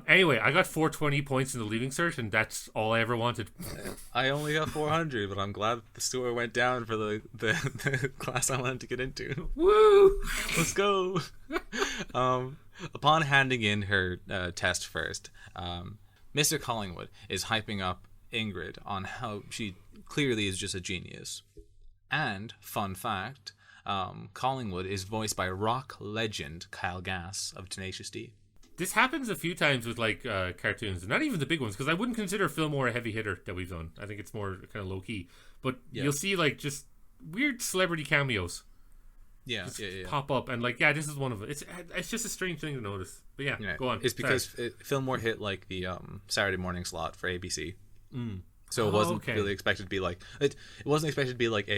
Anyway, I got 420 points in the Leaving Cert, and that's all I ever wanted. I only got 400, but I'm glad the score went down for the class I wanted to get into. Woo! Let's go! Upon handing in her test first, Mr. Collingwood is hyping up Ingrid on how she clearly is just a genius. And, fun fact, Collingwood is voiced by rock legend Kyle Gass of Tenacious D. This happens a few times with like cartoons, and not even the big ones, because I wouldn't consider Fillmore a heavy hitter that we've done. I think it's more kind of low key. But you'll see like just weird celebrity cameos. Yeah, pop up, and like this is one of them. It's just a strange thing to notice. But yeah. Go on. It's because Fillmore hit like the Saturday morning slot for ABC, so it wasn't really expected to be like it wasn't expected to be like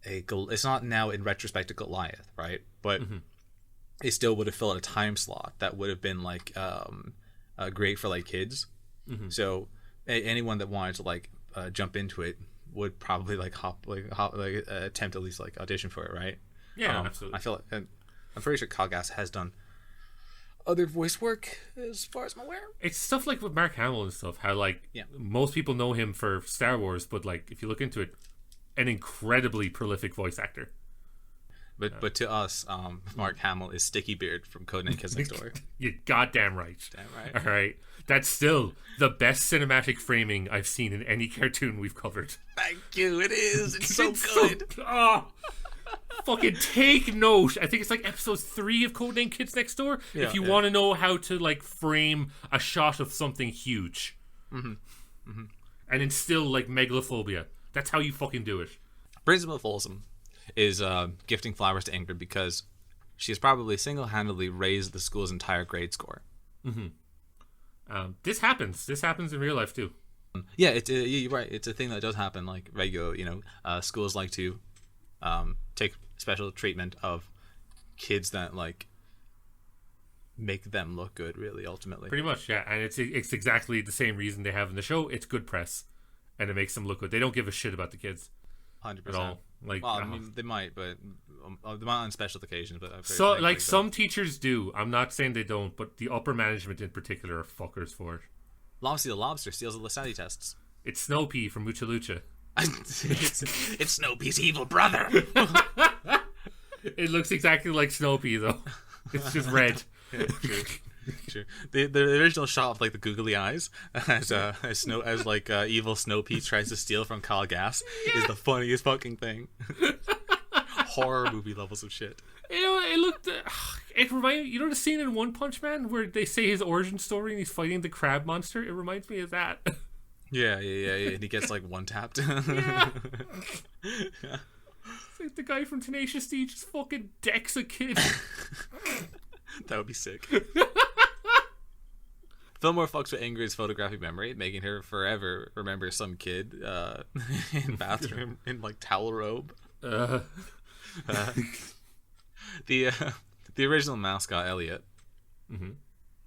it's not now in retrospect a Goliath, right? But it still would have filled a time slot that would have been like great for like kids. So anyone that wanted to like jump into it would probably like attempt at least like audition for it, right? Yeah, absolutely. I feel like I'm pretty sure Kyle Gass has done other voice work as far as I'm aware. It's stuff like with Mark Hamill and stuff. How like most people know him for Star Wars, but like if you look into it, an incredibly prolific voice actor. But to us, Mark Hamill is Sticky Beard from Codename Kids Next Door. You're goddamn right. Damn right. All right. That's still the best cinematic framing I've seen in any cartoon we've covered. Thank you. It is. It's so good. Fucking take note. I think it's like episode 3 of Codename Kids Next Door. If you want to know how to like frame a shot of something huge. And instill like megalophobia. That's how you fucking do it. Principal Folsom is gifting flowers to Ingrid because she has probably single-handedly raised the school's entire grade score. This happens. This happens in real life too. Yeah, you're right. It's a thing that does happen like regularly. Schools like to take special treatment of kids that like make them look good. Really, ultimately, Pretty much, yeah. And it's exactly the same reason they have in the show. It's good press, and it makes them look good. They don't give a shit about the kids 100%. at all. Like, well, I mean, they might, but they might on special occasions. But so, like, some teachers do. I'm not saying they don't, but the upper management in particular are fuckers for it. Lobster the lobster steals the Lasati tests. It's Snow Pea from Mucha Lucha. it's Snow Pea's evil brother. It looks exactly like Snow Pea, though. It's just red. Yeah, true. The original shot of like the googly eyes as evil Snow Pea tries to steal from Kyle Gass is the funniest fucking thing. Horror movie levels of shit. It looked. It reminded you know the scene in One Punch Man where they say his origin story and he's fighting the crab monster. It reminds me of that. Yeah. And he gets like one tapped. Yeah. It's like the guy from Tenacious D just fucking decks a kid. That would be sick. Fillmore fucks with Ingrid's photographic memory, making her forever remember some kid in bathroom in like towel robe. The original mascot Elliot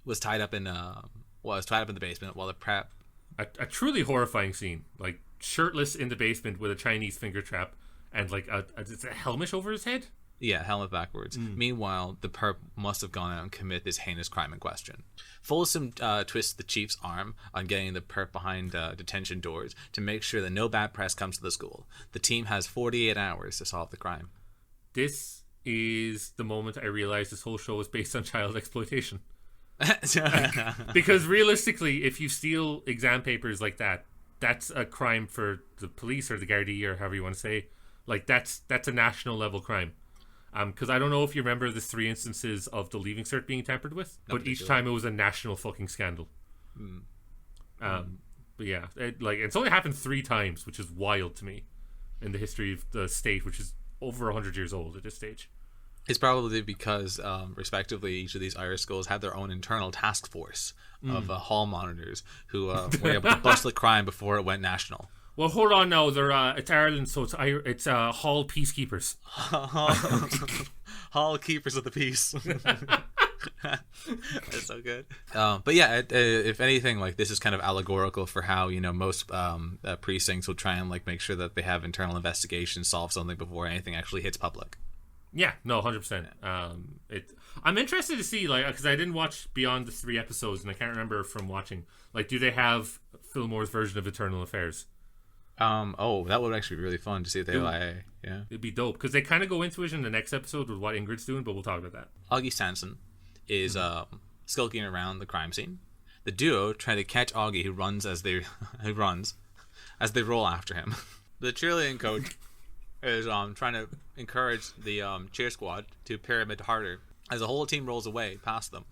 was tied up in the basement while the prep. A truly horrifying scene, like shirtless in the basement with a Chinese finger trap and like it's a helmet over his head. Yeah, helmet backwards. Meanwhile, the perp must have gone out and commit this heinous crime in question. Folsom twists the chief's arm on getting the perp behind detention doors to make sure that no bad press comes to the school. The team has 48 hours to solve the crime. This is the moment I realized this whole show is based on child exploitation. Because realistically, if you steal exam papers like that, that's a crime for the police or the Gardaí or however you want to say. Like that's a national level crime. Because I don't know if you remember the 3 instances of the Leaving Cert being tampered with, but each time it was a national fucking scandal. But yeah, it's only happened 3 times, which is wild to me in the history of the state, which is over 100 years old at this stage. It's probably because, respectively, each of these Irish schools had their own internal task force of hall monitors who were able to bust the crime before it went national. Well, hold on now. It's Ireland, so it's hall peacekeepers. Hall keepers of the peace. That's so good. But yeah, if anything, like this is kind of allegorical for how most precincts will try and like make sure that they have internal investigations, solve something before anything actually hits public. Yeah, no, 100%. I'm interested to see because I didn't watch beyond the 3 episodes, and I can't remember from watching. Like, do they have Fillmore's version of Eternal Affairs? That would actually be really fun to see if they yeah. It'd be dope because they kind of go into it in the next episode with what Ingrid's doing, but we'll talk about that. Augie Sanson is skulking around the crime scene. The duo try to catch Augie, who runs as they roll after him. The cheerleading coach is trying to encourage the cheer squad to pyramid harder as the whole team rolls away past them.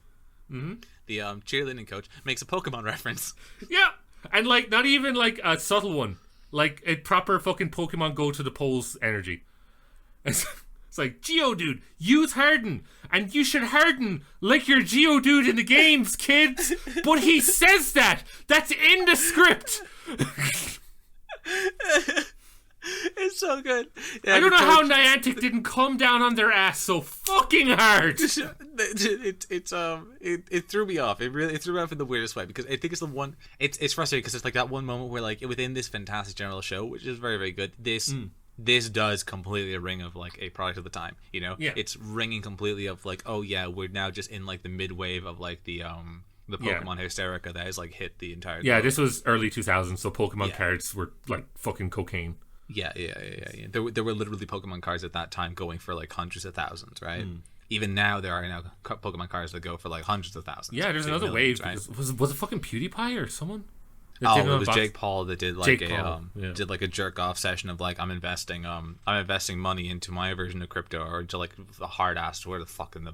The cheerleading coach makes a Pokemon reference. Yeah, and like not even like a subtle one. Like a proper fucking Pokemon Go to the polls energy. It's like, Geodude, use Harden, and you should harden like your Geodude in the games, kids. But he says that. That's in the script. It's so good. Yeah, I don't know how Niantic didn't come down on their ass so fucking hard. It threw me off. It threw me off in the weirdest way because I think it's the one. It's frustrating because it's like that one moment where like within this fantastic general show, which is very very good. This does completely ring of like a product of the time. Yeah. It's ringing completely of like, oh yeah, we're now just in like the mid wave of like the Pokemon hysterica that has like hit the entire. Yeah, this was early 2000s, so Pokemon cards were like fucking cocaine. Yeah. There were literally Pokemon cards at that time going for like hundreds of thousands, right? Even now, there are now Pokemon cards that go for like hundreds of thousands. Yeah, there's another wave. Right? Was it fucking PewDiePie or someone? It was Jake Paul that did like did like a jerk off session of like I'm investing money into my version of crypto, or into like the hard ass where the fucking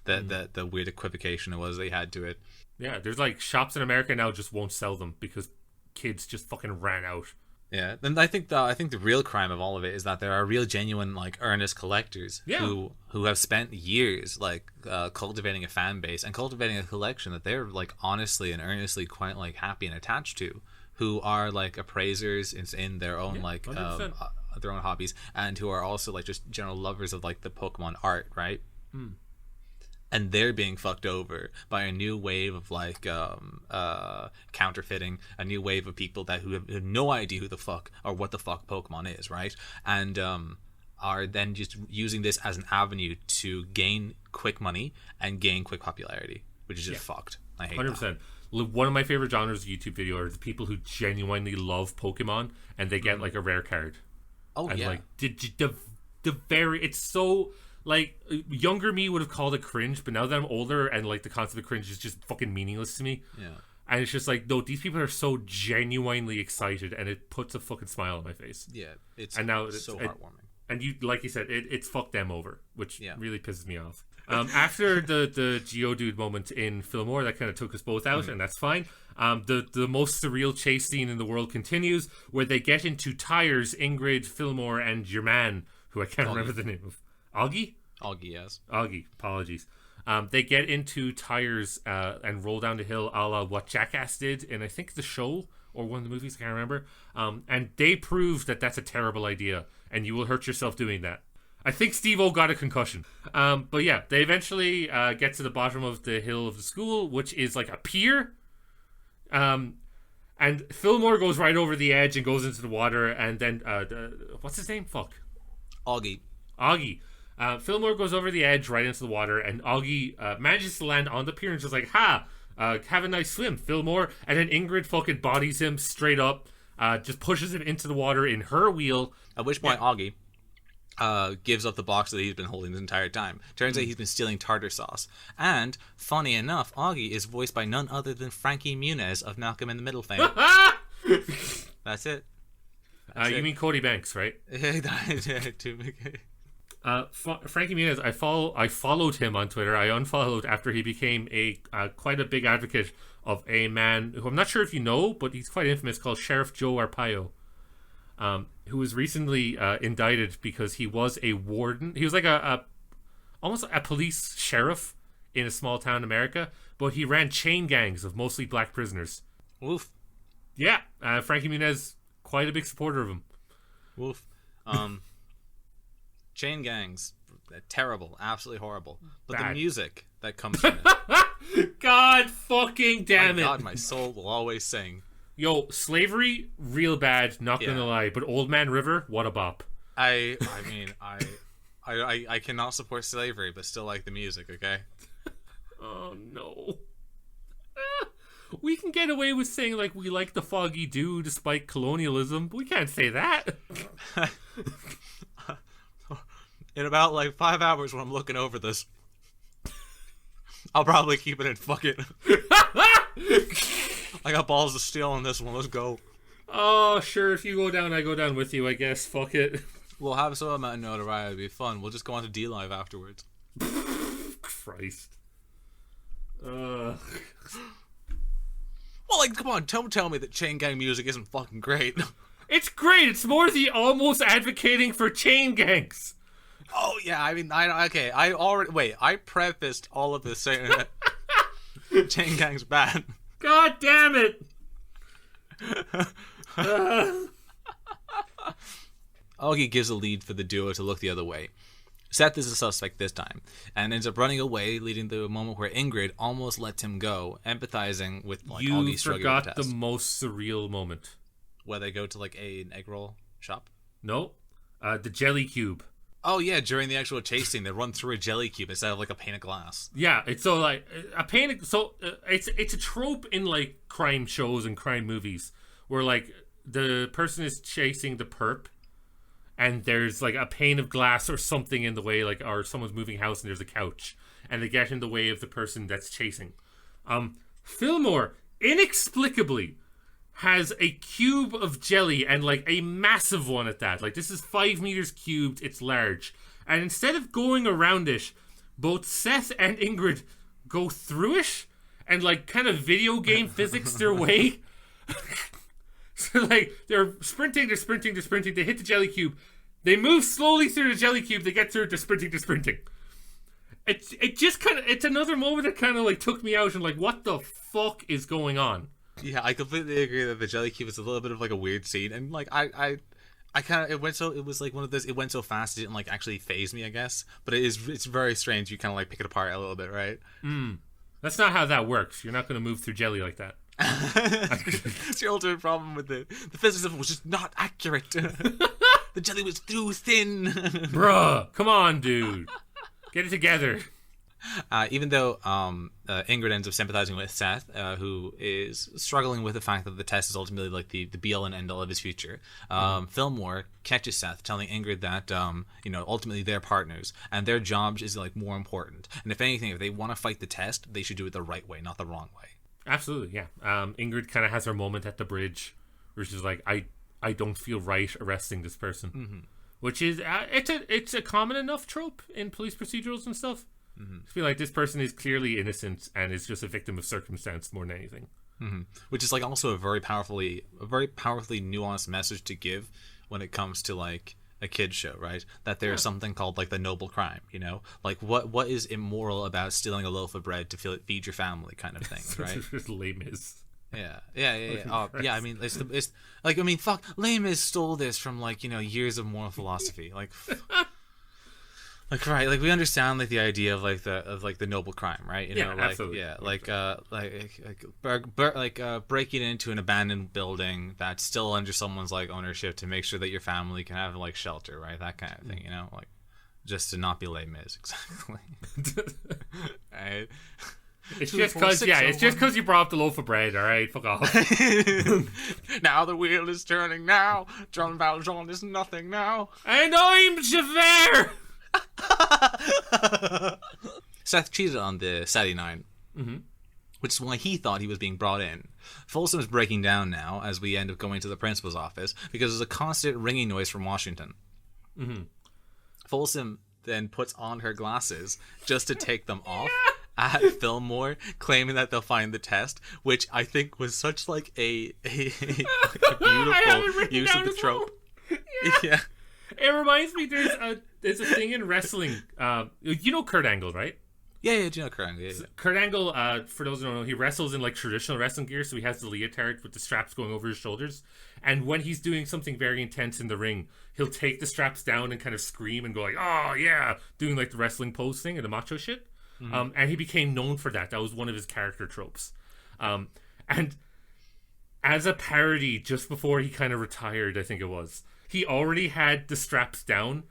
the weird equivocation it was they had to it. Yeah, there's like shops in America now just won't sell them because kids just fucking ran out. Yeah, and I think the real crime of all of it is that there are real genuine like earnest collectors who have spent years like cultivating a fan base and cultivating a collection that they're like honestly and earnestly quite like happy and attached to, who are like appraisers in their own their own hobbies, and who are also like just general lovers of like the Pokemon art, right? And they're being fucked over by a new wave of like counterfeiting, a new wave of people who have no idea who the fuck or what the fuck Pokemon is, right? And are then just using this as an avenue to gain quick money and gain quick popularity, which is just fucked. I hate 100%. That. One of my favorite genres of YouTube video are the people who genuinely love Pokemon and they get like a rare card. Oh, and, like it's so. Like, younger me would have called it cringe, but now that I'm older and, like, the concept of cringe is just fucking meaningless to me. Yeah. And it's just like, no, these people are so genuinely excited, and it puts a fucking smile on my face. Yeah, it's so heartwarming. And like you said, it's fucked them over, which really pisses me off. After the Geodude moment in Fillmore, that kind of took us both out, and that's fine. The most surreal chase scene in the world continues, where they get into tires, Ingrid, Fillmore, and your man, who I can't remember the name of. Augie, yes. Augie, apologies. They get into tires and roll down the hill a la what Jackass did in, I think, the show or one of the movies, I can't remember. And they prove that that's a terrible idea, and you will hurt yourself doing that. I think Steve-O got a concussion. But yeah, they eventually get to the bottom of the hill of the school, which is like a pier. And Fillmore goes right over the edge and goes into the water, and then, what's his name? Fuck. Augie. Fillmore goes over the edge right into the water, and Augie manages to land on the pier and just like, have a nice swim, Fillmore. And then Ingrid fucking bodies him straight up, just pushes him into the water in her wheel. At which point Augie gives up the box that he's been holding the entire time. Turns out he's been stealing tartar sauce. And, funny enough, Augie is voiced by none other than Frankie Muniz of Malcolm in the Middle fame. That's it. You mean Cody Banks, right? Frankie Muniz, I followed him on Twitter. I unfollowed after he became quite a big advocate of a man who I'm not sure if you know, but he's quite infamous, called Sheriff Joe Arpaio, who was recently indicted because he was a warden. He was like almost a police sheriff in a small town in America, but he ran chain gangs of mostly black prisoners. Woof. Yeah, Frankie Muniz, quite a big supporter of him. Woof. Chain gangs, terrible, absolutely horrible. But the music that comes from it. God fucking damn it. God, my soul will always sing. Yo, Slavery, real bad, not gonna lie. But Old Man River, what a bop. I mean, I cannot support slavery, but still like the music, okay? Oh, no. We can get away with saying, like, we like the Foggy Dew despite colonialism, but we can't say that. In about, like, 5 hours when I'm looking over this, I'll probably keep it in. Fuck it. I got balls of steel on this one. Let's go. Oh, sure. If you go down, I go down with you, I guess. Fuck it. We'll have some amount of notoriety. It'll be fun. We'll just go on to D-Live afterwards. Christ. Well, like, come on. Don't tell me that chain gang music isn't fucking great. It's great. It's more the almost advocating for chain gangs. Oh, yeah. I mean, I prefaced all of this saying that chain gang's bad. God damn it. Augie gives a lead for the duo to look the other way. Seth is a suspect this time, and ends up running away, leading to a moment where Ingrid almost lets him go, empathizing with like Augie's struggle. You forgot the most surreal moment. Where they go to like an egg roll shop? No. The jelly cube. Oh yeah, during the actual chase scene, they run through a jelly cube instead of like a pane of glass. Yeah, it's so like a pane. It's a trope in like crime shows and crime movies where like the person is chasing the perp, and there's like a pane of glass or something in the way, like, or someone's moving house and there's a couch, and they get in the way of the person that's chasing. Fillmore inexplicably has a cube of jelly, and like a massive one at that. Like, this is 5 meters cubed, it's large. And instead of going around it, both Seth and Ingrid go through it and like kind of video game physics their way. So like they're sprinting, they hit the jelly cube, they move slowly through the jelly cube, they get through it, they're sprinting. It's another moment that kind of like took me out and like, what the fuck is going on? Yeah, I completely agree that the jelly cube is a little bit of like a weird scene, and like I kind of it was like one of those, it went so fast it didn't like actually faze me, I guess, but it's very strange. You kind of like pick it apart a little bit, right? That's not how that works. You're not going to move through jelly like that. It's your ultimate problem with it. The physics of it was just not accurate. The jelly was too thin. Bruh, come on, dude. Get it together. Even though Ingrid ends up sympathizing with Seth, who is struggling with the fact that the test is ultimately like the be-all and end-all of his future, Fillmore catches Seth, telling Ingrid that ultimately they're partners and their job is like more important. And if anything, if they want to fight the test, they should do it the right way, not the wrong way. Absolutely, yeah. Ingrid kind of has her moment at the bridge where she's like, I don't feel right arresting this person. Mm-hmm. Which is, it's a common enough trope in police procedurals and stuff. Mm-hmm. I feel like this person is clearly innocent and is just a victim of circumstance more than anything. Mm-hmm. Which is like also a very powerfully nuanced message to give when it comes to like a kid's show, right? That there's something called like the noble crime, like what is immoral about stealing a loaf of bread to feed your family, kind of thing, right? Just lame is. Yeah. Yeah. I mean, it's like, I mean, fuck, Les Mis stole this from like years of moral philosophy, like. Like, right, like we understand like the idea of the noble crime, right? Absolutely. Yeah, breaking into an abandoned building that's still under someone's like ownership to make sure that your family can have like shelter, right? That kind of thing, like just to not be Les Mis, exactly. Right. It's just because you brought up the loaf of bread, all right? Fuck off. Now the wheel is turning. Now Jean Valjean is nothing now, and I'm Javert. Seth cheated on the Saturday Nine, which is why he thought he was being brought in. Folsom is breaking down now as we end up going to the principal's office because there's a constant ringing noise from Washington. Mm-hmm. Folsom then puts on her glasses just to take them off at Fillmore, claiming that they'll find the test, which I think was such like a beautiful use of the trope. Yeah. It reminds me, there's a thing in wrestling. You know Kurt Angle, right? Yeah, do you know Kurt Angle? Yeah. Kurt Angle, for those who don't know, he wrestles in like traditional wrestling gear, so he has the leotard with the straps going over his shoulders. And when he's doing something very intense in the ring, he'll take the straps down and kind of scream and go like, "Oh yeah," doing like the wrestling pose thing and the macho shit. Mm-hmm. And he became known for that. That was one of his character tropes. And as a parody, just before he kind of retired, I think it was, he already had the straps down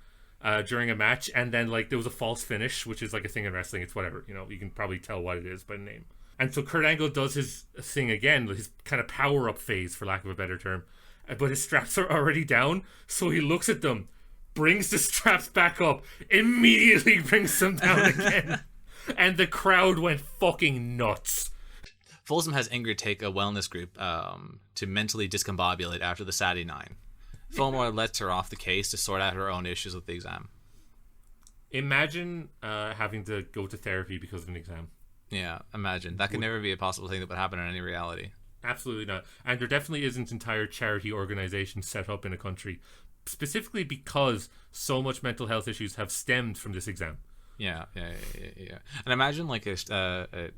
during a match, and then like there was a false finish, which is like a thing in wrestling. It's whatever, you can probably tell what it is by the name. And so Kurt Angle does his thing again, his kind of power up phase, for lack of a better term, but his straps are already down, so he looks at them, brings the straps back up, immediately brings them down again, and the crowd went fucking nuts. Folsom has Ingrid take a wellness group to mentally discombobulate after the Saturday Nine. Fillmore lets her off the case to sort out her own issues with the exam. Imagine having to go to therapy because of an exam. Yeah, imagine. That could never be a possible thing that would happen in any reality. Absolutely not. And there definitely isn't entire charity organizations set up in a country specifically because so much mental health issues have stemmed from this exam. Yeah. And imagine like a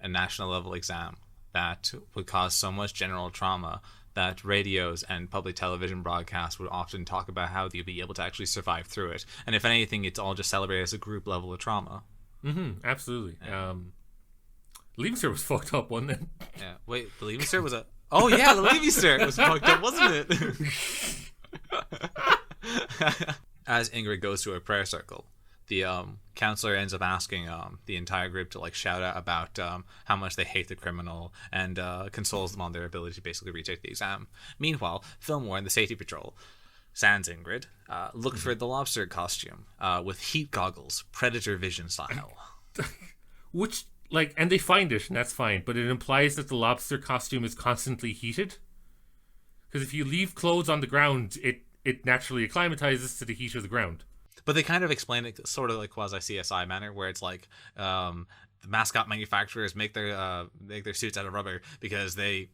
national level exam that would cause so much general trauma that radios and public television broadcasts would often talk about how you'd be able to actually survive through it. And if anything, it's all just celebrated as a group level of trauma. Mm-hmm, absolutely. Yeah. Leaving Cert was fucked up, wasn't it? Yeah. Wait, the Leaving Cert was Oh yeah, the Leaving Cert was fucked up, wasn't it? As Ingrid goes to a prayer circle, the counselor ends up asking the entire group to like shout out about how much they hate the criminal and consoles them on their ability to basically retake the exam. Meanwhile, Fillmore and the safety patrol, sans Ingrid, look for the lobster costume with heat goggles, predator vision style. Which, like, and they find it, and that's fine, but it implies that the lobster costume is constantly heated. Because if you leave clothes on the ground, it naturally acclimatizes to the heat of the ground. But they kind of explain it sort of like quasi-CSI manner, where it's like the mascot manufacturers make their suits out of rubber because they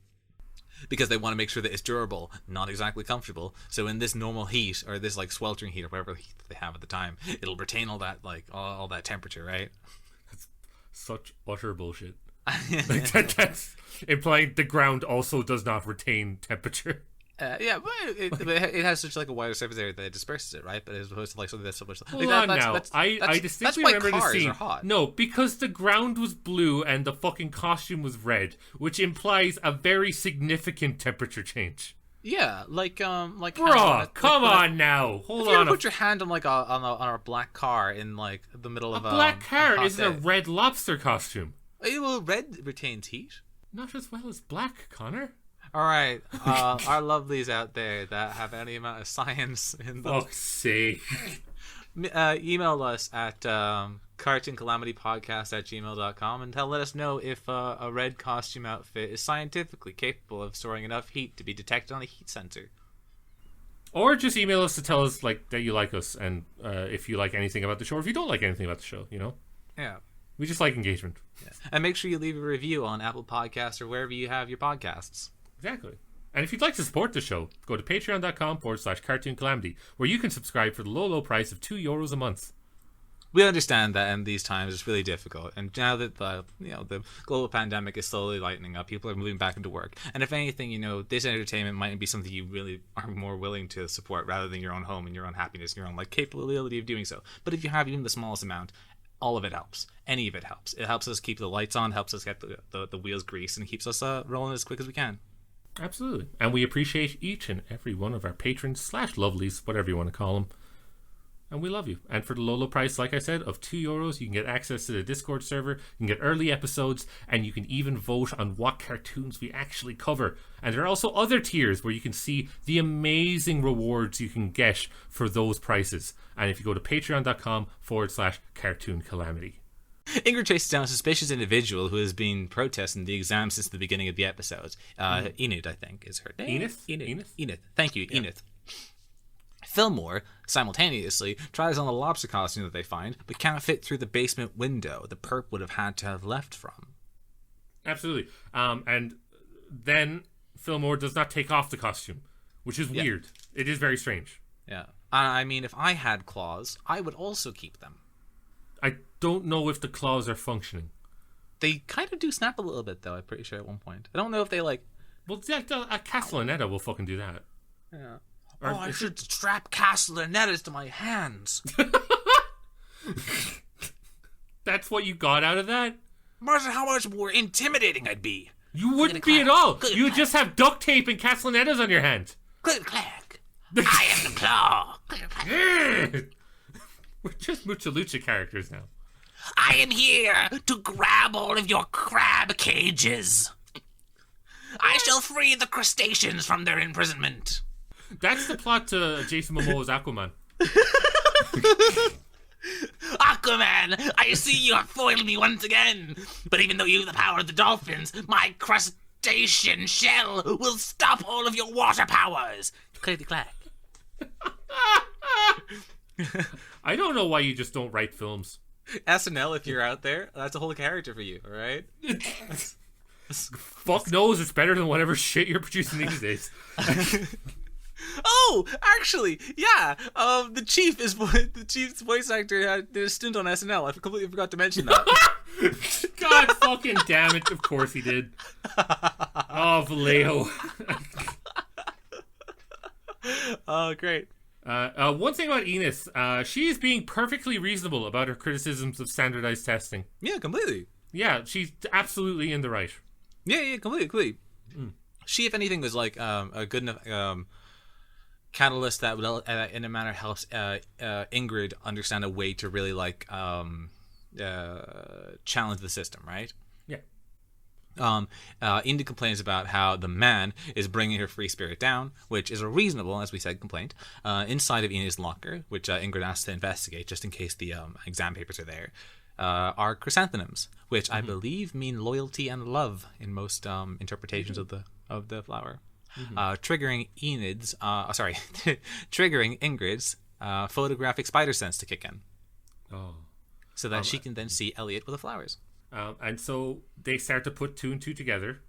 because they want to make sure that it's durable, not exactly comfortable. So in this normal heat, or this like sweltering heat, or whatever heat they have at the time, it'll retain all that like all that temperature, right? That's such utter bullshit. That's implying the ground also does not retain temperature. Yeah, but it has such like a wider surface area that it disperses it, right? But as opposed to like something that's so much. Hold on now. I distinctly remember the scene. No, because the ground was blue and the fucking costume was red, which implies a very significant temperature change. Yeah, like Bruh, come on now. Hold on. Put your hand on like on a black car in like the middle of a black car isn't a Red Lobster costume. Well, red retains heat. Not as well as black, Connor. All right, our lovelies out there that have any amount of science in them. Fuck's sake. Email us at cartooncalamitypodcast@gmail.com and let us know if a red costume outfit is scientifically capable of storing enough heat to be detected on a heat sensor. Or just email us to tell us like that you like us and if you like anything about the show, or if you don't like anything about the show, you know? Yeah. We just like engagement. Yeah. And make sure you leave a review on Apple Podcasts or wherever you have your podcasts. Exactly. And if you'd like to support the show, go to patreon.com/Cartoon Calamity, where you can subscribe for the low price of €2 a month. We understand that in these times it's really difficult, and now that the global pandemic is slowly lightening up, people are moving back into work. And if anything, this entertainment might be something you really are more willing to support rather than your own home and your own happiness and your own like capability of doing so. But if you have even the smallest amount, all of it helps. Any of it helps. It helps us keep the lights on, helps us get the wheels greased, and keeps us rolling as quick as we can. Absolutely. And we appreciate each and every one of our patrons/lovelies, whatever you want to call them. And we love you. And for the low price, like I said, of €2, you can get access to the Discord server, you can get early episodes, and you can even vote on what cartoons we actually cover. And there are also other tiers where you can see the amazing rewards you can get for those prices. And if you go to patreon.com/Cartoon Calamity. Ingrid chases down a suspicious individual who has been protesting the exam since the beginning of the episode. Enid, I think, is her name. Enid. Thank you, yeah. Enid. Fillmore, simultaneously, tries on the lobster costume that they find, but can't fit through the basement window the perp would have had to have left from. Absolutely. And then Fillmore does not take off the costume, which is weird. It is very strange. Yeah. I mean, if I had claws, I would also keep them. I don't know if the claws are functioning. They kind of do snap a little bit, though, I'm pretty sure at one point. I don't know if they, like... Well, a Castellaneta will fucking do that. Yeah. I should strap Castellanetas to my hands. That's what you got out of that? Imagine how much more intimidating I'd be. You wouldn't be at all. You would just have duct tape and Castellanetas on your hands. Click, clack. I am the claw. Click, clack. We're just Mucha Lucha characters now. I am here to grab all of your crab cages. I shall free the crustaceans from their imprisonment. That's the plot to Jason Momoa's Aquaman. Aquaman, I see you have foiled me once again. But even though you have the power of the dolphins, my crustacean shell will stop all of your water powers. Clickety clack. I don't know why you just don't write films. SNL, if you're out there, that's a whole character for you, all right? Fuck knows, it's better than whatever shit you're producing these days. Oh, actually, yeah. The Chief's voice actor did a stint on SNL. I completely forgot to mention that. God fucking damn it! Of course he did. Oh, Vallejo. Oh, great. One thing about Enos, she is being perfectly reasonable about her criticisms of standardized testing. Yeah, completely. Yeah, she's absolutely in the right. Yeah, completely. She, if anything, was like a good enough catalyst that would, in a manner, helps Ingrid understand a way to really like challenge the system, right? Yeah. Indy complains about how the man is bringing her free spirit down, which is a reasonable, as we said, complaint. Inside of Enid's locker, which Ingrid asks to investigate, just in case the exam papers are there, are chrysanthemums, which I believe mean loyalty and love in most interpretations of the flower. Triggering Ingrid's photographic spider sense to kick in. Oh. So that she can then see Elliot with the flowers. And so they start to put two and two together.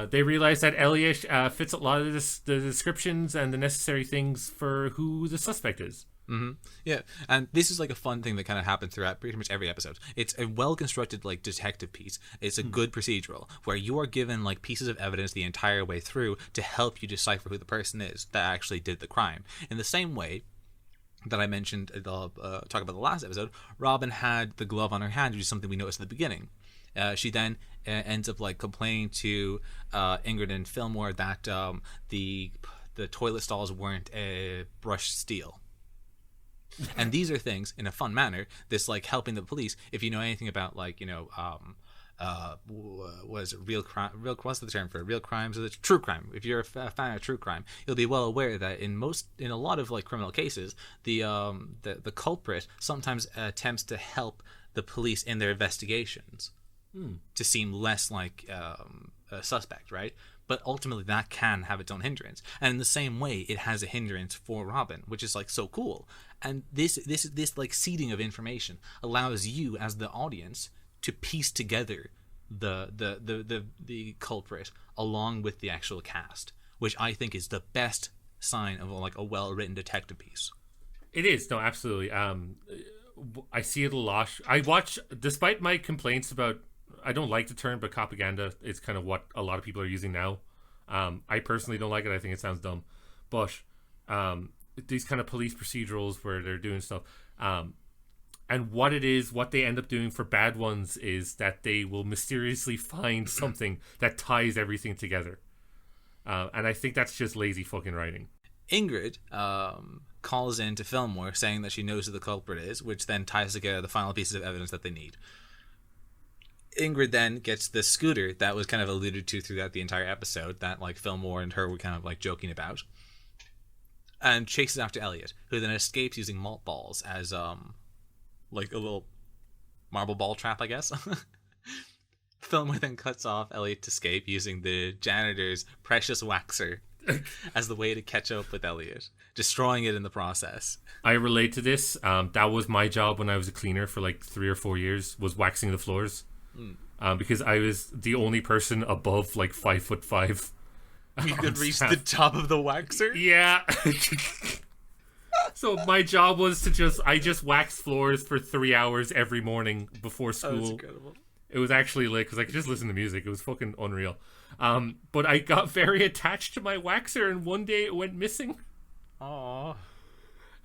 They realize that Elliot fits a lot of the descriptions and the necessary things for who the suspect is. Mm-hmm. Yeah, and this is like a fun thing that kind of happens throughout pretty much every episode. It's a well-constructed like detective piece. It's a good procedural where you are given like pieces of evidence the entire way through to help you decipher who the person is that actually did the crime. In the same way that I mentioned, talk about the last episode, Robin had the glove on her hand, which is something we noticed at the beginning. She then ends up like complaining to Ingrid and Fillmore that the toilet stalls weren't brushed steel. And these are things in a fun manner. This like helping the police. If you know anything about like was it real crime? What's the term for it? Real crimes or the true crime? If you're a fan of true crime, you'll be well aware that in a lot of like criminal cases, the culprit sometimes attempts to help the police in their investigations to seem less like a suspect, right? But ultimately, that can have its own hindrance, and in the same way, it has a hindrance for Robin, which is like so cool. And this like seeding of information allows you as the audience to piece together the culprit along with the actual cast, which I think is the best sign of like a well-written detective piece. It is, no, absolutely. I see it a lot. I watch, despite my complaints about, I don't like the term, but propaganda is kind of what a lot of people are using now. I personally don't like it. I think it sounds dumb. But these kind of police procedurals where they're doing stuff, and what they end up doing for bad ones is that they will mysteriously find something that ties everything together. And I think that's just lazy fucking writing. Ingrid calls in to Fillmore saying that she knows who the culprit is, which then ties together the final pieces of evidence that they need. Ingrid then gets the scooter that was kind of alluded to throughout the entire episode that like Fillmore and her were kind of like joking about, and chases after Elliot, who then escapes using malt balls as like a little marble ball trap, I guess. Fillmore then cuts off Elliot's escape using the janitor's precious waxer as the way to catch up with Elliot, destroying it in the process. I relate to this. That was my job when I was a cleaner for like 3 or 4 years, was waxing the floors. Because I was the only person above like 5'5". You could reach the top of the waxer? Yeah. So my job was to I just waxed floors for 3 hours every morning before school. That's incredible. It was actually lit because I could just listen to music. It was fucking unreal. But I got very attached to my waxer, and one day it went missing. Aww.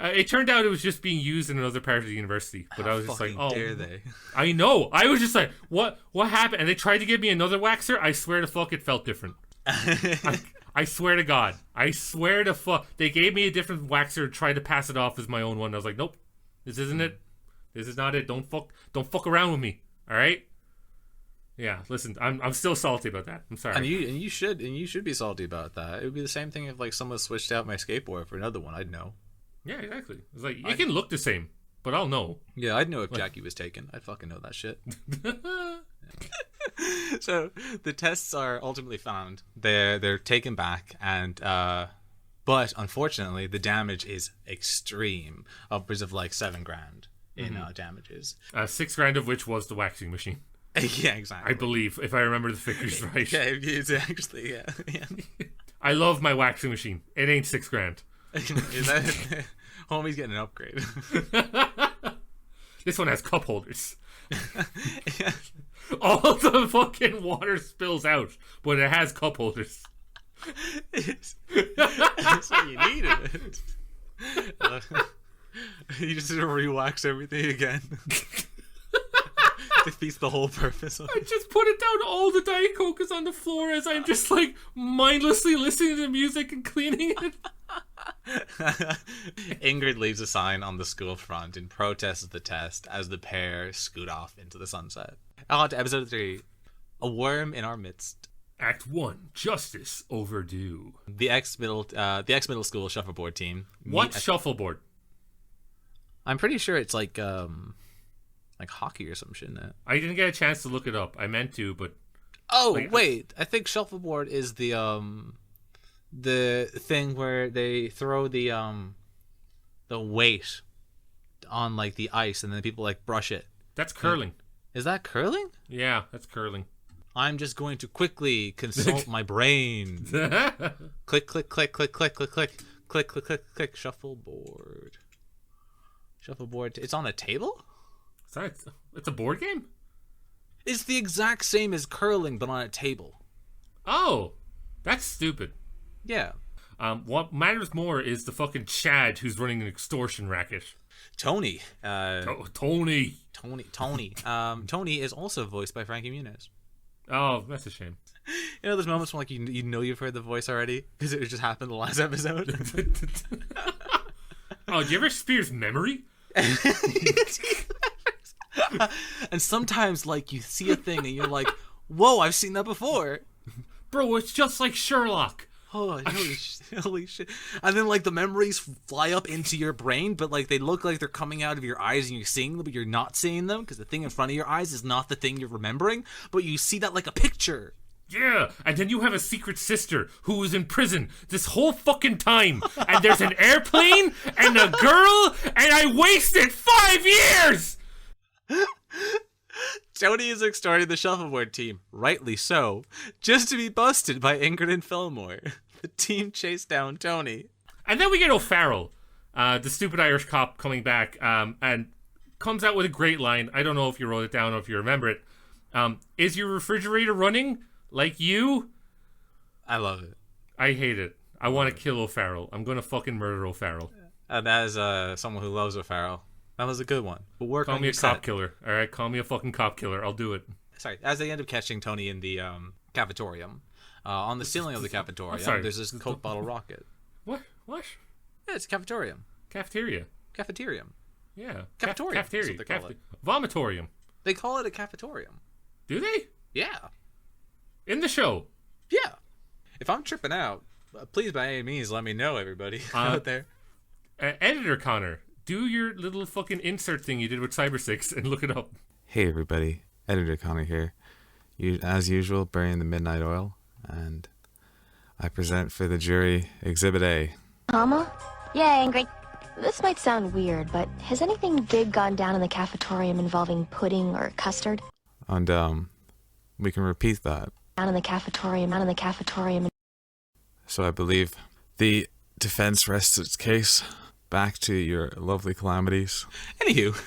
It turned out it was just being used in another part of the university. But I was just like, oh, dare they? I know. I was just like, what happened? And they tried to give me another waxer. I swear to fuck, it felt different. I swear to God. I swear to fuck. They gave me a different waxer, tried to pass it off as my own one. I was like, nope, this isn't it. This is not it. Don't fuck around with me. All right? Yeah, listen, I'm still salty about that. I'm sorry. And you should be salty about that. It would be the same thing if like someone switched out my skateboard for another one. I'd know. Yeah, exactly. It's like, it can look the same, but I'll know. Yeah, I'd know if Jackie was taken. I'd fucking know that shit. So the tests are ultimately found. They're taken back, and but unfortunately the damage is extreme, upwards of like $7,000 in damages. $6,000 of which was the waxing machine. Yeah, exactly. I believe, if I remember the figures right. Yeah, it's actually yeah. I love my waxing machine. It ain't $6,000. Is that homie's getting an upgrade? This one has cup holders. Yeah. All the fucking water spills out, but it has cup holders. That's what you need in it. You just re-wax everything again. Defeats the whole purpose of it. I just put it down. All the Diet Coke is on the floor as I'm just like mindlessly listening to music and cleaning it. Ingrid leaves a sign on the school front in protest of the test as the pair scoot off into the sunset. On to episode 3, A Worm in Our Midst. Act 1, Justice Overdue. The ex-middle school shuffleboard team. What shuffleboard? I'm pretty sure it's like hockey or some shit in it. I didn't get a chance to look it up. I meant to, but wait, I think shuffleboard is the thing where they throw the weight on like the ice and then people like brush it. That's curling. Is that curling? Yeah, that's curling. I'm just going to quickly consult my brain. Click, click, click, click, click, click, click, click, click, click, click. Shuffleboard. Shuffleboard. It's on a table? Sorry, it's a board game? It's the exact same as curling, but on a table. Oh, that's stupid. Yeah. What matters more is the fucking Chad who's running an extortion racket. Tony. Tony. Tony is also voiced by Frankie Muniz. Oh, that's a shame. You know those moments when like you know you've heard the voice already because it just happened the last episode. Oh, do you ever experience memory? And sometimes like you see a thing and you're like, "Whoa, I've seen that before." Bro, it's just like Sherlock. Oh, holy shit. And then, like, the memories fly up into your brain, but, like, they look like they're coming out of your eyes and you're seeing them, but you're not seeing them because the thing in front of your eyes is not the thing you're remembering, but you see that like a picture. Yeah, and then you have a secret sister who was in prison this whole fucking time, and there's an airplane and a girl, and I wasted 5 years! Tony is extorting the shuffleboard team, rightly so, just to be busted by Ingrid and Fillmore. The team chased down Tony. And then we get O'Farrell, the stupid Irish cop coming back, and comes out with a great line. I don't know if you wrote it down or if you remember it. Is your refrigerator running like you? I love it. I hate it. I want to kill O'Farrell. I'm going to fucking murder O'Farrell. And as someone who loves O'Farrell, that was a good one. But work Call on me a your cop set. killer. All right, call me a fucking cop killer. I'll do it. Sorry, as they end up catching Tony in the cafetorium, on the ceiling of the cafetorium, there's this Coke bottle rocket. What? Yeah, it's a cafetorium. Cafeteria. Cafeterium. Yeah. Cafetorium. Cafeteria. That's what they call it. Vomitorium. They call it a cafetorium. Do they? Yeah. In the show? Yeah. If I'm tripping out, please by any means let me know, everybody out there. Editor Connor, do your little fucking insert thing you did with Cyber 6 and look it up. Hey everybody, Editor Connor here. As usual, burying the midnight oil, and I present for the jury Exhibit A. Mama? Yeah, Ingrid. This might sound weird, but has anything big gone down in the cafetorium involving pudding or custard? And we can repeat that. Down in the cafetorium. So I believe the defense rests its case. Back to your lovely Calamities. Anywho,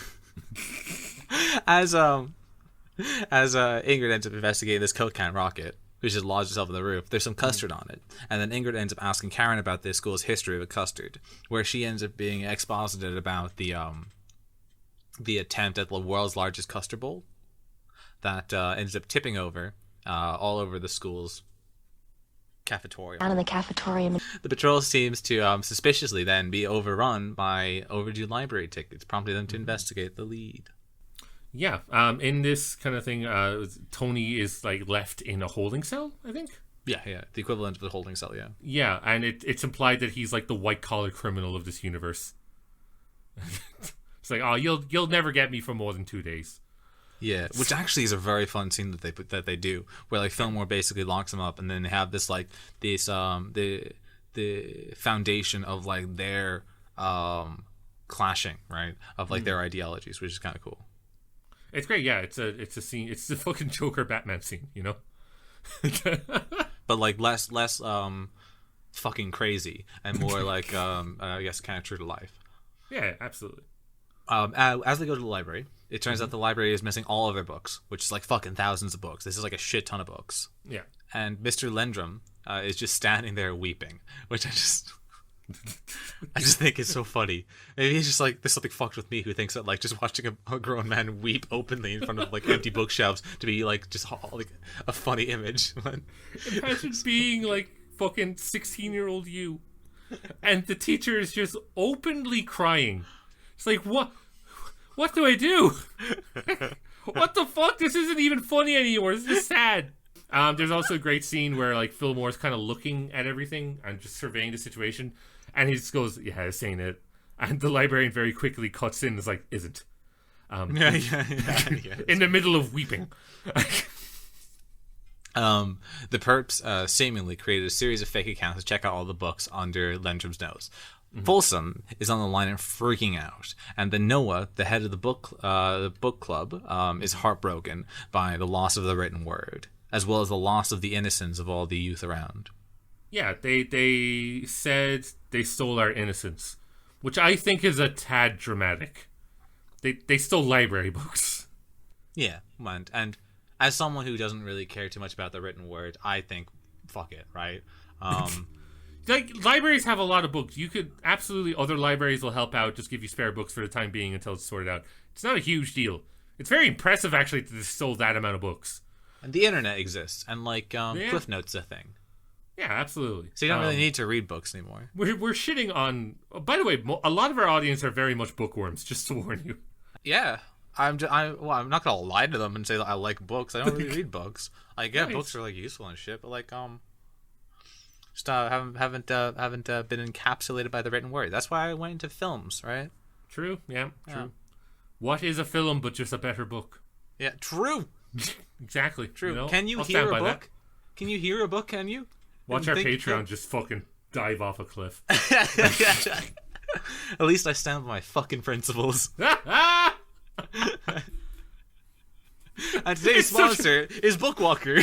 as Ingrid ends up investigating this Coke can rocket, which has lodged itself in the roof, there's some custard on it. And then Ingrid ends up asking Karen about this school's history with custard, where she ends up being exposited about the attempt at the world's largest custard bowl that ends up tipping over all over the school's cafetorium. Down in the cafetorium. The patrol seems to suspiciously then be overrun by overdue library tickets, prompting them to investigate the lead. Yeah, in this kind of thing, Tony is like left in a holding cell, I think. Yeah, the equivalent of the holding cell, yeah. Yeah, and it's implied that he's like the white-collar criminal of this universe. It's like, oh, you'll never get me for more than 2 days. Yeah, which actually is a very fun scene that they do, where like Fillmore basically locks him up, and then they have this like the foundation of like their clashing, right, of like their ideologies, which is kind of cool. It's great, yeah. It's a scene. It's the fucking Joker Batman scene, you know. But like less fucking crazy and more like I guess kind of true to life. Yeah, absolutely. As they go to the library, it turns out the library is missing all of their books, which is like fucking thousands of books. This is like a shit ton of books. Yeah. And Mr. Lendrum is just standing there weeping, which I just think is so funny. Maybe he's just like, there's something fucked with me who thinks that like just watching a grown man weep openly in front of like empty bookshelves to be like just like a funny image. Imagine being like fucking 16-year-old you, and the teacher is just openly crying. It's like, what do I do? What the fuck? This isn't even funny anymore. This is sad. There's also a great scene where like Fillmore's kind of looking at everything and just surveying the situation, and he just goes, "Yeah, it's saying it," and the librarian very quickly cuts in and is like, "Isn't." Yeah. In the middle of weeping. The perps seemingly created a series of fake accounts to check out all the books under Lendrum's nose. Folsom is on the line and freaking out, and then Noah, the head of the book club, is heartbroken by the loss of the written word. as well as the loss of the innocence of all the youth around. Yeah, they said they stole our innocence, which I think is a tad dramatic. They stole library books. Yeah, and as someone who doesn't really care too much about the written word, I think, fuck it, right? Like, libraries have a lot of books. You could absolutely, other libraries will help out, just give you spare books for the time being until it's sorted out. It's not a huge deal. It's very impressive, actually, that they stole that amount of books. And the internet exists, and like Cliff Notes a thing. Yeah, absolutely. So you don't really need to read books anymore. We're shitting on. By the way, a lot of our audience are very much bookworms. Just to warn you. Yeah, I'm not gonna lie to them and say that I like books. I don't really read books. I get books are like useful and shit, but like just haven't been encapsulated by the written word. That's why I went into films, right? True. Yeah. True. What is a film but just a better book? Yeah. True. Exactly. True. You know? Can you hear a book? Can you hear a book? Can you? Watch our Patreon just fucking dive off a cliff. At least I stand by my fucking principles. And today's sponsor is Bookwalker.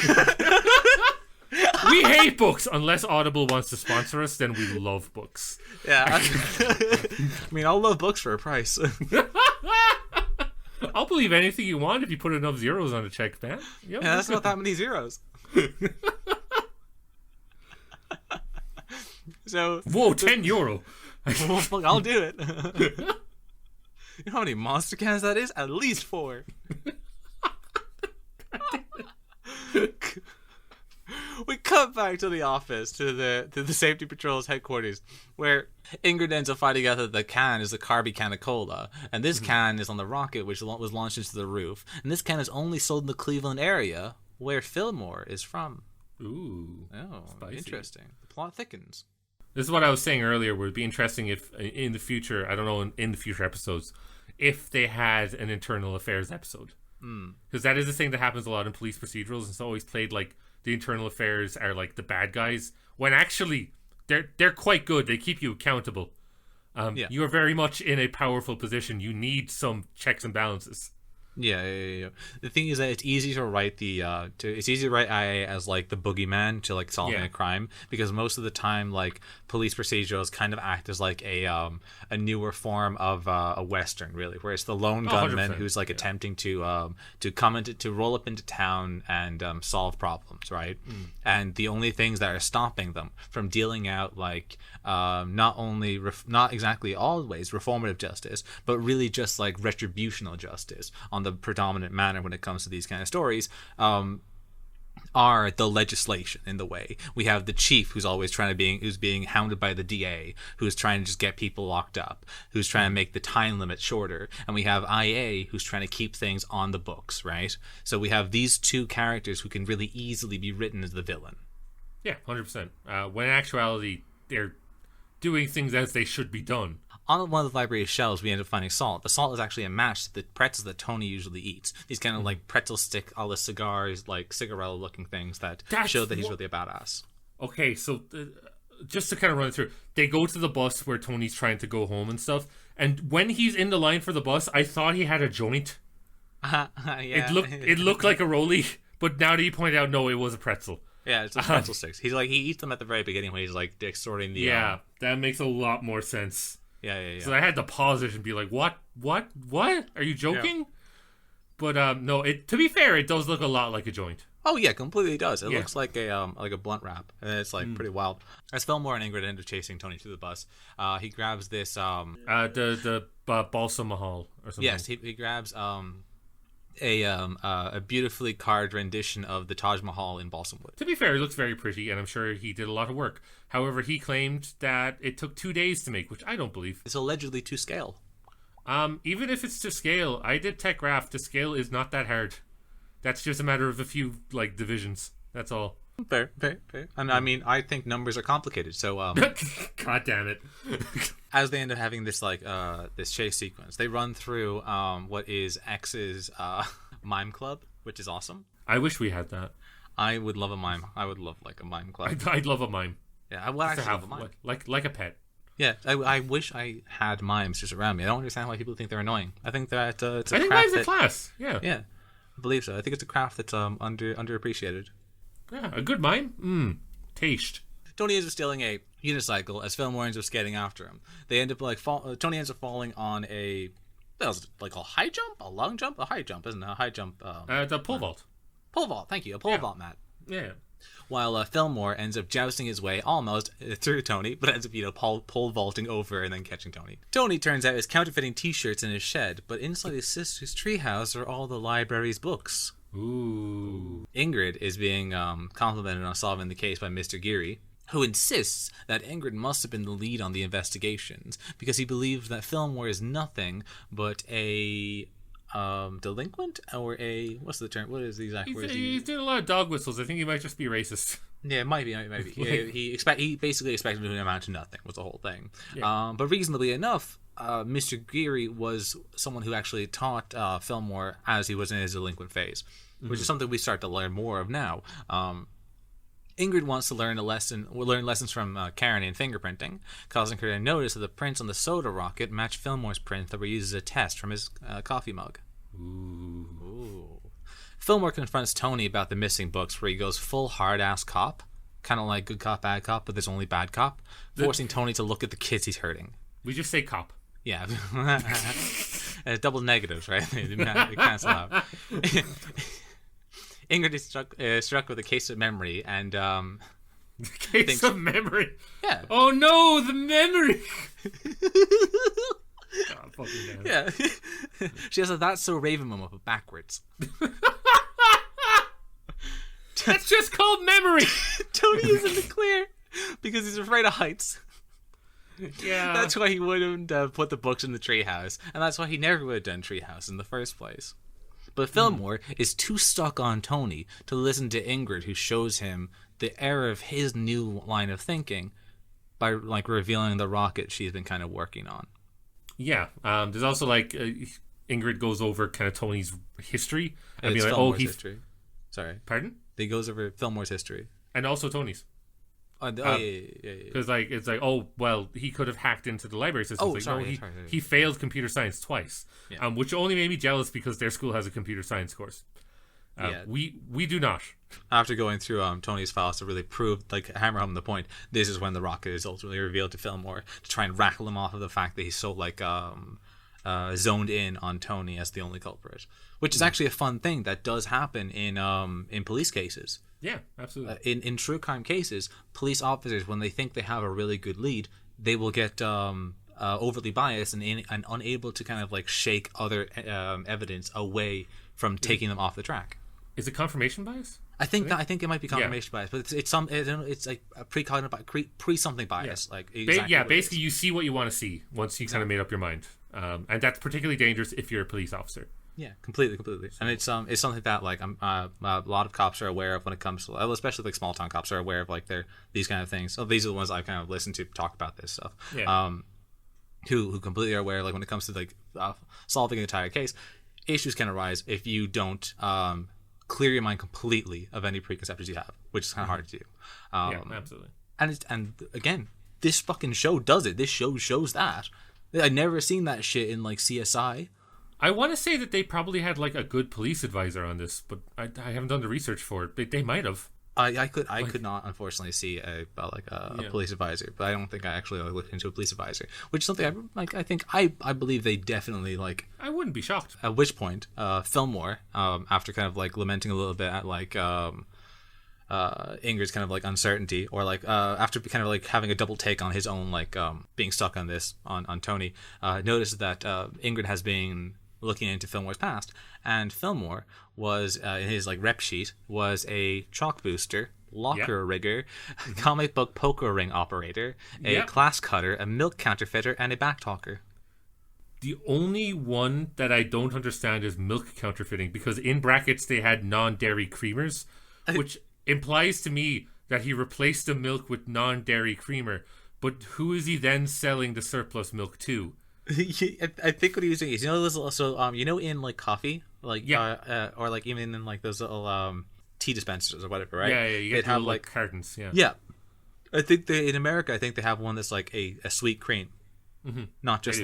We hate books. Unless Audible wants to sponsor us, then we love books. Yeah. I mean, I'll love books for a price. I'll believe anything you want if you put enough zeros on a check, man. Yeah, that's not that many zeros. So, whoa, €10. Well, fuck, I'll do it. You know how many monster cans that is? At least 4. We cut back to the office, to the safety patrol's headquarters, where Ingrid ends up finding out that the can is the Carby can of cola, and this can is on the rocket which was launched into the roof, and this can is only sold in the Cleveland area, where Fillmore is from. Ooh, spicy. Interesting. The plot thickens. This is what I was saying earlier. Would be interesting if in the future, I don't know, in the future episodes, if they had an internal affairs episode, because that is the thing that happens a lot in police procedurals. It's always played like the internal affairs are like the bad guys, when actually they're quite good. They keep you accountable. You are very much in a powerful position. You need some checks and balances. Yeah. The thing is that it's easy to write it's easy to write IA as like the boogeyman to like solving a crime, because most of the time like police procedurals kind of act as like a newer form of a western, really, where it's the lone gunman who's like attempting to come to roll up into town and solve problems, right? And the only things that are stopping them from dealing out like not exactly always reformative justice, but really just like retributional justice on the predominant manner when it comes to these kind of stories, are the legislation in the way. We have the chief who's always who's being hounded by the DA, who's trying to just get people locked up, who's trying to make the time limit shorter, and we have IA who's trying to keep things on the books, right? So we have these two characters who can really easily be written as the villain. Yeah, 100%. When in actuality, they're doing things as they should be done. On one of the library's shelves, we end up finding salt. The salt is actually a match to the pretzels that Tony usually eats. These kind of like pretzel stick, all the cigars, like cigarette-looking things that show that he's really a badass. Okay, so just to kind of run it through, they go to the bus where Tony's trying to go home and stuff, and when he's in the line for the bus, I thought he had a joint. Yeah. It looked like a rollie, but now that you point out, no, it was a pretzel. Yeah, it's just pretzel sticks. He eats them at the very beginning when he's like extorting the. Yeah, that makes a lot more sense. Yeah. So I had to pause it and be like, "What? Are you joking?" Yeah. But no, to be fair, it does look a lot like a joint. Oh yeah, completely does. It looks like a blunt wrap, and it's like pretty wild. As Fillmore and Ingrid end up chasing Tony to the bus, he grabs this the Balsam Mahal or something. Yes, he grabs a beautifully carved rendition of the Taj Mahal in balsam wood. To be fair, it looks very pretty, and I'm sure he did a lot of work. However, he claimed that it took 2 days to make, which I don't believe. It's allegedly to scale. Even if it's to scale, I did tech graph. To scale is not that hard. That's just a matter of a few like divisions. That's all. Fair. And I mean, I think numbers are complicated. So, God damn it. As they end up having this this chase sequence, they run through what is X's mime club, which is awesome. I wish we had that. I would love a mime. I would love like a mime club. I'd love a mime. Yeah, I would actually have a mime. Like a pet. Yeah, I wish I had mimes just around me. I don't understand why people think they're annoying. I think that it's a I think mimes are class. Yeah. I believe so. I think it's a craft that's underappreciated. Yeah, a good mime. Taste. Tony ends up stealing a unicycle as Fillmore ends up skating after him. They end up Tony ends up falling on a like a high jump, a long jump, a high jump, isn't it? A high jump. The pole vault. Pole vault. Thank you. A pole vault, Matt. Yeah. While Fillmore ends up jousting his way almost through Tony, but ends up pole vaulting over and then catching Tony. Tony, turns out, is counterfeiting T-shirts in his shed, but inside his sister's treehouse are all the library's books. Ooh. Ingrid is being complimented on solving the case by Mr. Geary, who insists that Ingrid must have been the lead on the investigations because he believes that Fillmore is nothing but a delinquent or a what's the term? What is the exact word? He's doing a lot of dog whistles. I think he might just be racist. Yeah, it might be. He basically expected him to amount to nothing was the whole thing. Yeah. But reasonably enough, Mr. Geary was someone who actually taught Fillmore as he was in his delinquent phase, which is something we start to learn more of now. Ingrid wants to learn lessons from Karen in fingerprinting, causing her to notice that the prints on the soda rocket match Fillmore's prints that were used as a test from his coffee mug. Ooh. Fillmore confronts Tony about the missing books, where he goes full hard-ass cop, kind of like good cop, bad cop, but there's only bad cop, forcing Tony to look at the kids he's hurting. We just say cop. Yeah. Double negatives, right? They cancel out. Ingrid is struck with a case of memory and case of memory. Yeah. Oh no, the memory. God, fucking yeah. She has a "That's So Raven" moment, but backwards. That's just called memory. Tony is in the clear because he's afraid of heights. Yeah. That's why he wouldn't put the books in the treehouse, and that's why he never would have done treehouse in the first place. But Fillmore is too stuck on Tony to listen to Ingrid, who shows him the error of his new line of thinking by revealing the rocket she's been kind of working on. Yeah. There's also Ingrid goes over kind of Tony's history. And it's Fillmore's history. Sorry. Pardon? He goes over Fillmore's history. And also Tony's. Yeah. Because it's he could have hacked into the library system. Sorry. He failed computer science twice, which only made me jealous because their school has a computer science course. We do not. After going through Tony's files to really prove, hammer home the point, this is when the rocket is ultimately revealed to Fillmore to try and rackle him off of the fact that he's so zoned in on Tony as the only culprit, which is actually a fun thing that does happen in police cases. Yeah, absolutely. In true crime cases, police officers, when they think they have a really good lead, they will get overly biased and unable to kind of shake other evidence away from taking them off the track. Is it confirmation bias? I think it might be confirmation bias, but it's like a pre-cognitive pre-something bias. Yeah. Basically you see what you want to see once you kind of made up your mind, and that's particularly dangerous if you're a police officer. Yeah, completely, and it's something that a lot of cops are aware of when it comes to, especially small town cops are aware of these kind of things. So these are the ones I've kind of listened to talk about this stuff. Yeah. Who completely are aware when it comes to solving an entire case, issues can arise if you don't clear your mind completely of any preconceptions you have, which is kind of hard to do. Yeah, absolutely. And again, this fucking show does it. This show shows that. I've never seen that shit in CSI. I want to say that they probably had a good police advisor on this, but I haven't done the research for it. They might have. I could not unfortunately see a police advisor, but I don't think I actually looked into a police advisor, which is something I believe they definitely I wouldn't be shocked. At which point, Fillmore, after kind of lamenting a little bit at Ingrid's kind of uncertainty, or after kind of having a double take on his own being stuck on this on Tony, noticed that Ingrid has been looking into Fillmore's past, and Fillmore was in his rep sheet was a chalk booster, locker rigger, comic book poker ring operator, a class cutter, a milk counterfeiter, and a backtalker. The only one that I don't understand is milk counterfeiting, because in brackets they had non-dairy creamers, which implies to me that he replaced the milk with non-dairy creamer, but who is he then selling the surplus milk to? I think what he was doing is, those also in coffee, or even in those little tea dispensers or whatever, right? Yeah, you get have cartons. Yeah. I think in America, I think they have one that's a sweet cream, not just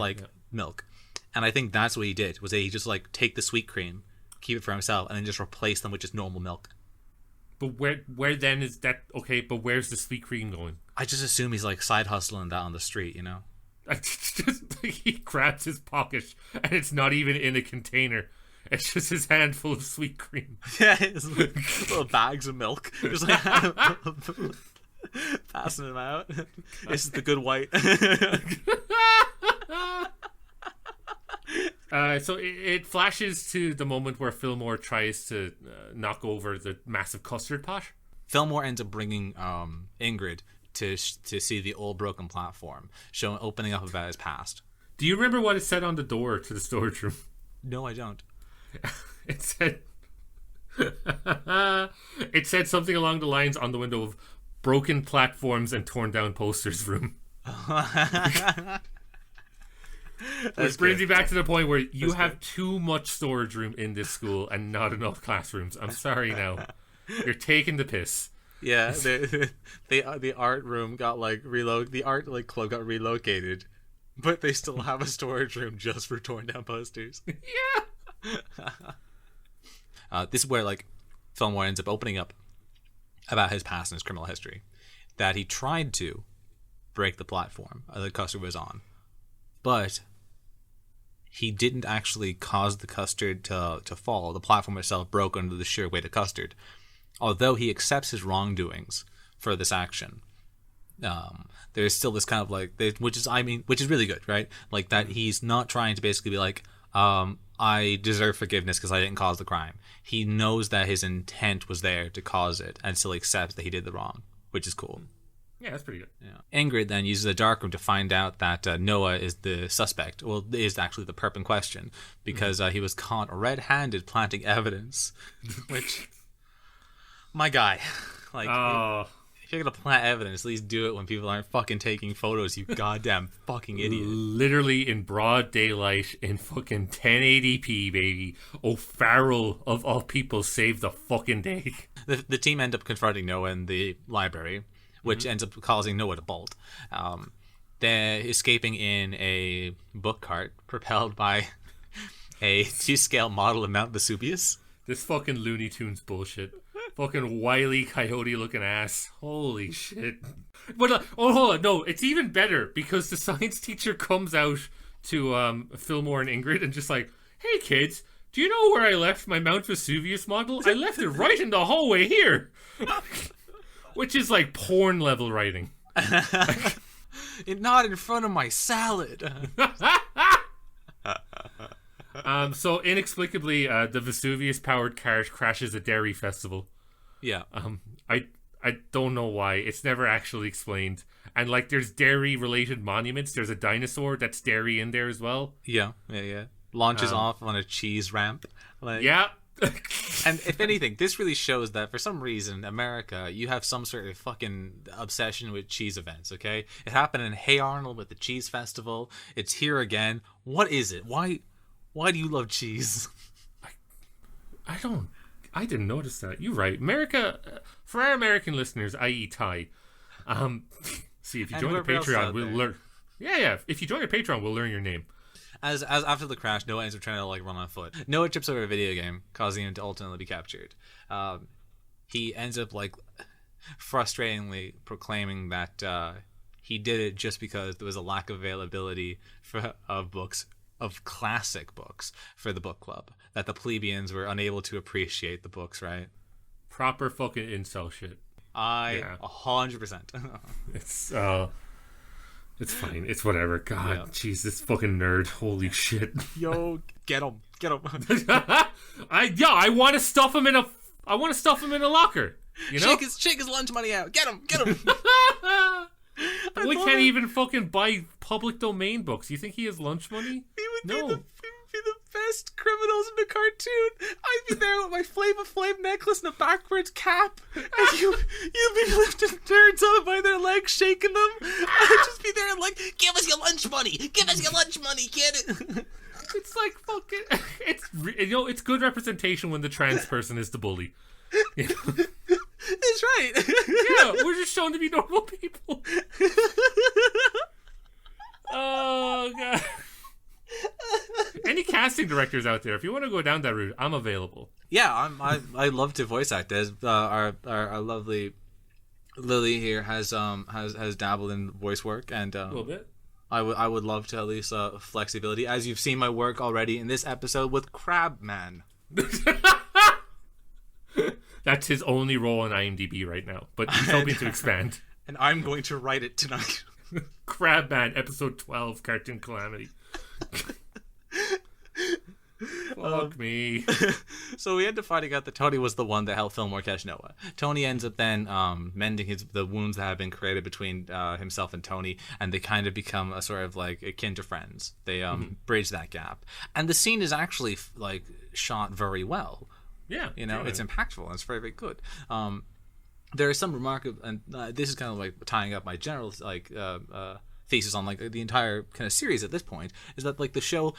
milk. And I think that's what he did, was he just take the sweet cream keep it for himself, and then just replace them with just normal milk. But where then is that? Okay, but where's the sweet cream going? I just assume he's like side hustling that on the street, you know? He grabs his pocket and it's not even in a container. It's just his handful of sweet cream. Yeah, it's like little bags of milk. Just like passing them out. This is the good white. So it flashes to the moment where Fillmore tries to knock over the massive custard pot. Fillmore ends up bringing Ingrid to see the old broken platform, opening up about his past. Do you remember what it said on the door to the storage room? No, I don't. It said something along the lines on the window of broken platforms and torn down posters room. Which brings me back to the point where you have too much storage room in this school and not enough classrooms. I'm sorry now. You're taking the piss. Yeah, the art room got like the art like club got relocated, but they still have a storage room just for torn down posters. Yeah. This is where like Fillmore ends up opening up about his past and his criminal history, that he tried to break the platform the custard was on, but he didn't actually cause the custard to fall. The platform itself broke under the sheer weight of custard. Although he accepts his wrongdoings for this action, there's still this kind of like, which is really good, right? Like that he's not trying to basically be like, I deserve forgiveness because I didn't cause the crime. He knows that his intent was there to cause it and still accepts that he did the wrong, which is cool. Yeah, that's pretty good. Yeah. Ingrid then uses a darkroom to find out that Noah is the suspect. Well, is actually the perp in question because he was caught red-handed planting evidence, which... My guy, like, if you're gonna plant evidence, at least do it when people aren't fucking taking photos, you goddamn fucking idiot. Literally in broad daylight in fucking 1080p, baby. O'Farrell, of all people, saved the fucking day. The team end up confronting Noah in the library, which ends up causing Noah to bolt. They're escaping in a book cart propelled by a 2-scale model of Mount Vesuvius. This fucking Looney Tunes bullshit. Fucking Wile E. Coyote looking ass. Holy shit. But hold on. No, it's even better because the science teacher comes out to Fillmore and Ingrid and just like, hey kids, do you know where I left my Mount Vesuvius model? I left it right in the hallway here. Which is like porn level writing. Not in front of my salad. So inexplicably, the Vesuvius-powered cart crashes a dairy festival. Yeah. I don't know why. It's never actually explained. And like, there's dairy-related monuments. There's a dinosaur that's dairy in there as well. Yeah. Launches off on a cheese ramp. Like, yeah. And if anything, this really shows that for some reason, America, you have some sort of fucking obsession with cheese events, okay? It happened in Hey Arnold with the cheese festival. It's here again. What is it? Why do you love cheese? I didn't notice that. You're right. America, for our American listeners, i.e. Ty, see, if you join the Patreon, we'll learn. Yeah. If you join the Patreon, we'll learn your name. As after the crash, Noah ends up trying to like run on foot. Noah trips over a video game, causing him to ultimately be captured. He ends up like frustratingly proclaiming that he did it just because there was a lack of availability of books, of classic books for the book club, that the plebeians were unable to appreciate the books, right? Proper fucking incel shit. 100%. It's fine. It's whatever. God, jeez, this fucking nerd. Holy shit. Yo, get him. I want to stuff him in a locker. You know? Shake his lunch money out. Get him. We can't even fucking buy public domain books. You think he has lunch money? He would be the best criminals in the cartoon. I'd be there with my Flava Flav necklace and a backwards cap, and you'd be lifting nerds up by their legs, shaking them. I'd just be there like, give us your lunch money, get it. It's like fucking. It's good representation when the trans person is the bully. You know? That's right. Yeah, we're just shown to be normal people. Oh god. any casting directors out there, if you want to go down that route, I'm available. Yeah, I love to voice act. As our lovely Lily here has dabbled in voice work, and A little bit. I would love to at least flexibility, as you've seen my work already in this episode with Crabman. That's his only role on IMDb right now, but he's hoping to expand. And I'm going to write it tonight. Crabman, episode 12, Cartoon Calamity. Fuck me. So we end up finding out that Tony was the one that helped Fillmore catch Noah. Tony ends up then mending the wounds that have been created between himself and Tony, and they kind of become a sort of like akin to friends. They bridge that gap, and the scene is actually like shot very well. Yeah, It's impactful and it's very, very good. There are some remarkable, and this is kind of like tying up my general thesis on like the entire kind of series at this point, is that like the show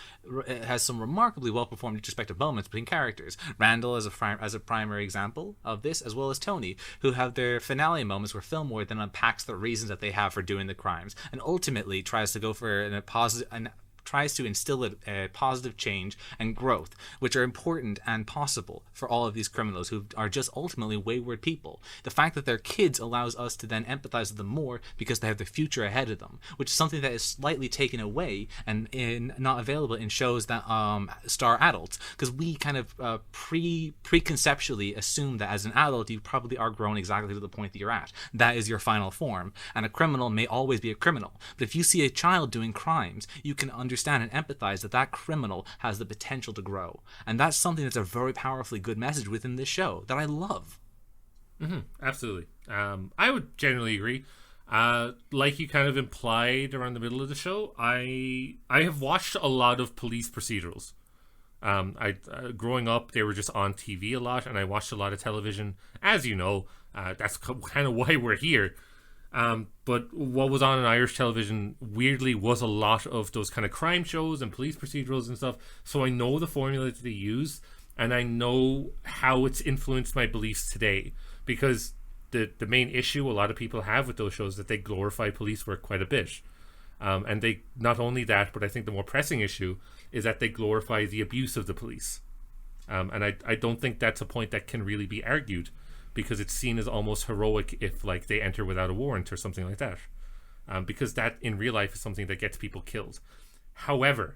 has some remarkably well performed introspective moments between characters. Randall as a primary example of this, as well as Tony, who have their finale moments where Fillmore then unpacks the reasons that they have for doing the crimes, and ultimately tries to go for tries to instill a positive change and growth, which are important and possible for all of these criminals who are just ultimately wayward people. The fact that they're kids allows us to then empathize with them more because they have the future ahead of them, which is something that is slightly taken away and not available in shows that star adults, because we kind of preconceptually assume that as an adult you probably are grown exactly to the point that you're at. That is your final form, and a criminal may always be a criminal. But if you see a child doing crimes, you can understand and empathize that criminal has the potential to grow, and that's something that's a very powerfully good message within this show that I love. Absolutely. I would generally agree. Like you kind of implied around the middle of the show, I have watched a lot of police procedurals. Growing up, they were just on TV a lot, and I watched a lot of television. As you know, that's kind of why we're here. But what was on Irish television weirdly was a lot of those kind of crime shows and police procedurals and stuff. So I know the formula that they use, and I know how it's influenced my beliefs today. Because the main issue a lot of people have with those shows is that they glorify police work quite a bit. And they, not only that, but I think the more pressing issue is that they glorify the abuse of the police. And I don't think that's a point that can really be argued, because it's seen as almost heroic if like they enter without a warrant or something like that, because that in real life is something that gets people killed. However,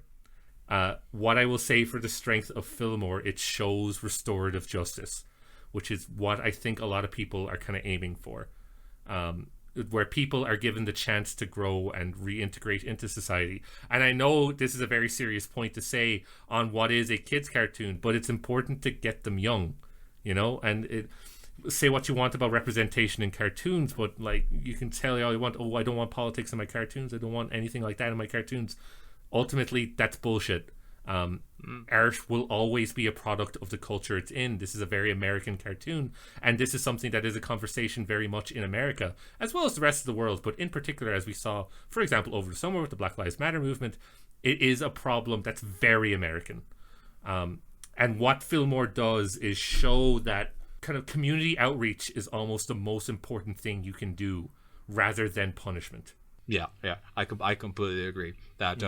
what I will say for the strength of Fillmore, it shows restorative justice, which is what I think a lot of people are kind of aiming for, where people are given the chance to grow and reintegrate into society. And I know this is a very serious point to say on what is a kid's cartoon, but it's important to get them young, and say what you want about representation in cartoons, but like you can tell all you want, I don't want politics in my cartoons, I don't want anything like that in my cartoons. Ultimately, that's bullshit. Art will always be a product of the culture it's in. This is a very American cartoon, and this is something that is a conversation very much in America, as well as the rest of the world, but in particular, as we saw, for example, over the summer with the Black Lives Matter movement, it is a problem that's very American. And what Fillmore does is show that kind of community outreach is almost the most important thing you can do rather than punishment. Yeah, I completely agree that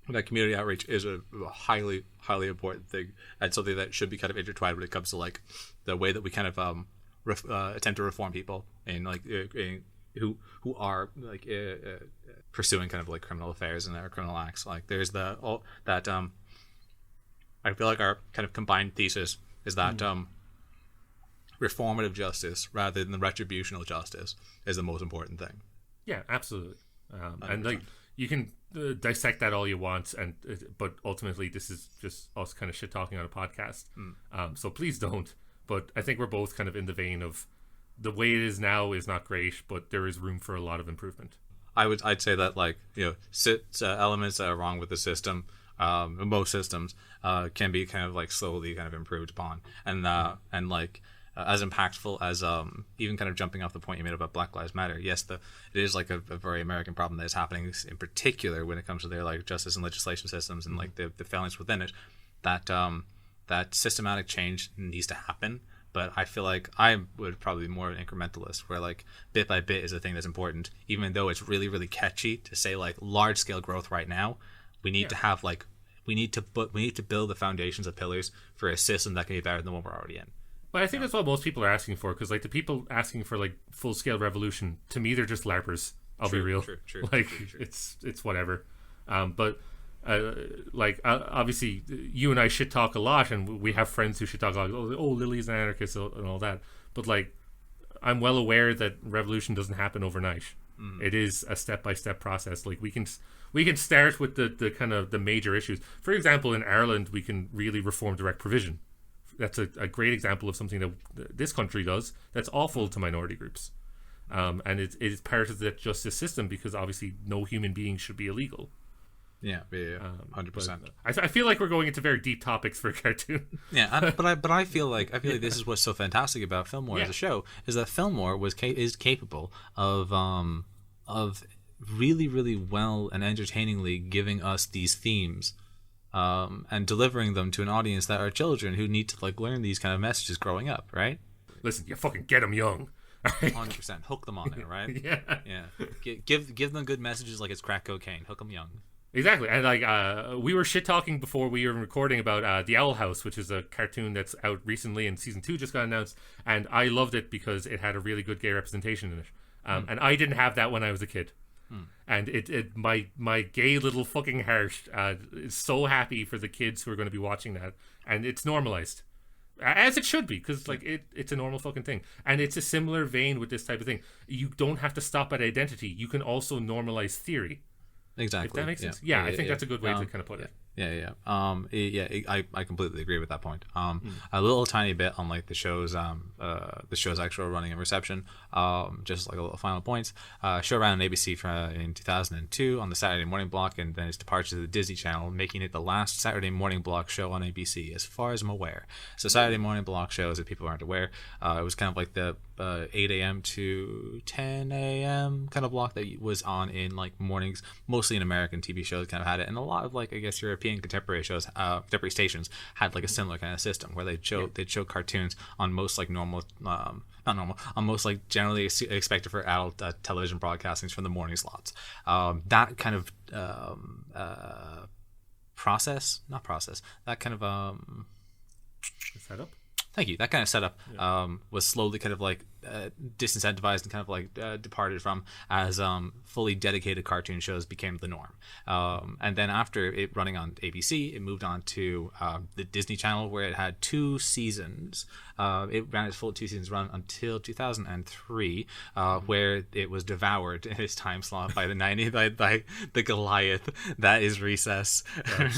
that community outreach is a highly important thing, and something that should be kind of intertwined when it comes to like the way that we kind of attempt to reform people and like who are like pursuing kind of like criminal affairs and their criminal acts. Like there's I feel like our kind of combined thesis is that reformative justice rather than retributional justice is the most important thing. Yeah, absolutely. And like you can dissect that all you want, but ultimately this is just us kind of shit talking on a podcast. So please don't. But I think we're both kind of in the vein of the way it is now is not great, but there is room for a lot of improvement. I'd say that like elements that are wrong with the system, most systems, can be kind of like slowly kind of improved upon, and like. As impactful as even kind of jumping off the point you made about Black Lives Matter. Yes, it is like a very American problem that is happening in particular when it comes to their like justice and legislation systems and like the failings within it. That systematic change needs to happen. But I feel like I would probably be more of an incrementalist, where like bit by bit is a thing that's important, even though it's really, really catchy to say like large scale growth right now. We need to have like We need to build the foundations of pillars for a system that can be better than the one we're already in. But I think that's what most people are asking for, because like the people asking for like full scale revolution, to me they're just LARPers. I'll be real. True. It's whatever. But obviously you and I shit talk a lot, and we have friends who shit talk like, oh, Lily's an anarchist and all that. But like, I'm well aware that revolution doesn't happen overnight. It is a step-by-step process. Like we can start with the kind of the major issues. For example, in Ireland, we can really reform direct provision. That's a great example of something that this country does that's awful to minority groups. And it is part of the justice system, because obviously no human being should be illegal. Yeah, 100%. I feel like we're going into very deep topics for a cartoon. Yeah, but I feel like this is what's so fantastic about Fillmore as a show, is that Fillmore is capable of really, really well and entertainingly giving us these themes, and delivering them to an audience that are children who need to like learn these kind of messages growing up, right? Listen, you fucking get them young. 100%. Hook them on it, right? Yeah. Give them good messages like it's crack cocaine. Hook them young. Exactly. And like we were shit talking before we were recording about The Owl House, which is a cartoon that's out recently, and season 2 just got announced, and I loved it because it had a really good gay representation in it. And I didn't have that when I was a kid. And my gay little fucking heart is so happy for the kids who are going to be watching that, and it's normalized, as it should be, because like it's a normal fucking thing. And it's a similar vein with this type of thing. You don't have to stop at identity. You can also normalize theory. Exactly. If that makes sense. Yeah, I think that's a good way to kind of put it. I completely agree with that point. A little tiny bit on like the show's actual running and reception. Just like a little final points. Show ran on ABC in 2002 on the Saturday morning block, and then its departure to the Disney Channel, making it the last Saturday morning block show on ABC, as far as I'm aware. So Saturday morning block shows, if people aren't aware, it was kind of like the 8 a.m. to 10 a.m. kind of block that was on in like mornings, mostly in American TV shows kind of had it, and a lot of like I guess European contemporary shows, contemporary stations had like a similar kind of system where they'd show cartoons on most like normal, not normal, on most like generally expected for adult television broadcastings from the morning slots. That kind of that kind of setup. Thank you. That kind of setup was slowly kind of like disincentivized and kind of like departed from as fully dedicated cartoon shows became the norm. And then after it running on ABC, it moved on to the Disney Channel, where it had 2 seasons. It ran its full 2 seasons run until 2003, where it was devoured in its time slot by by the Goliath that is Recess. Oh,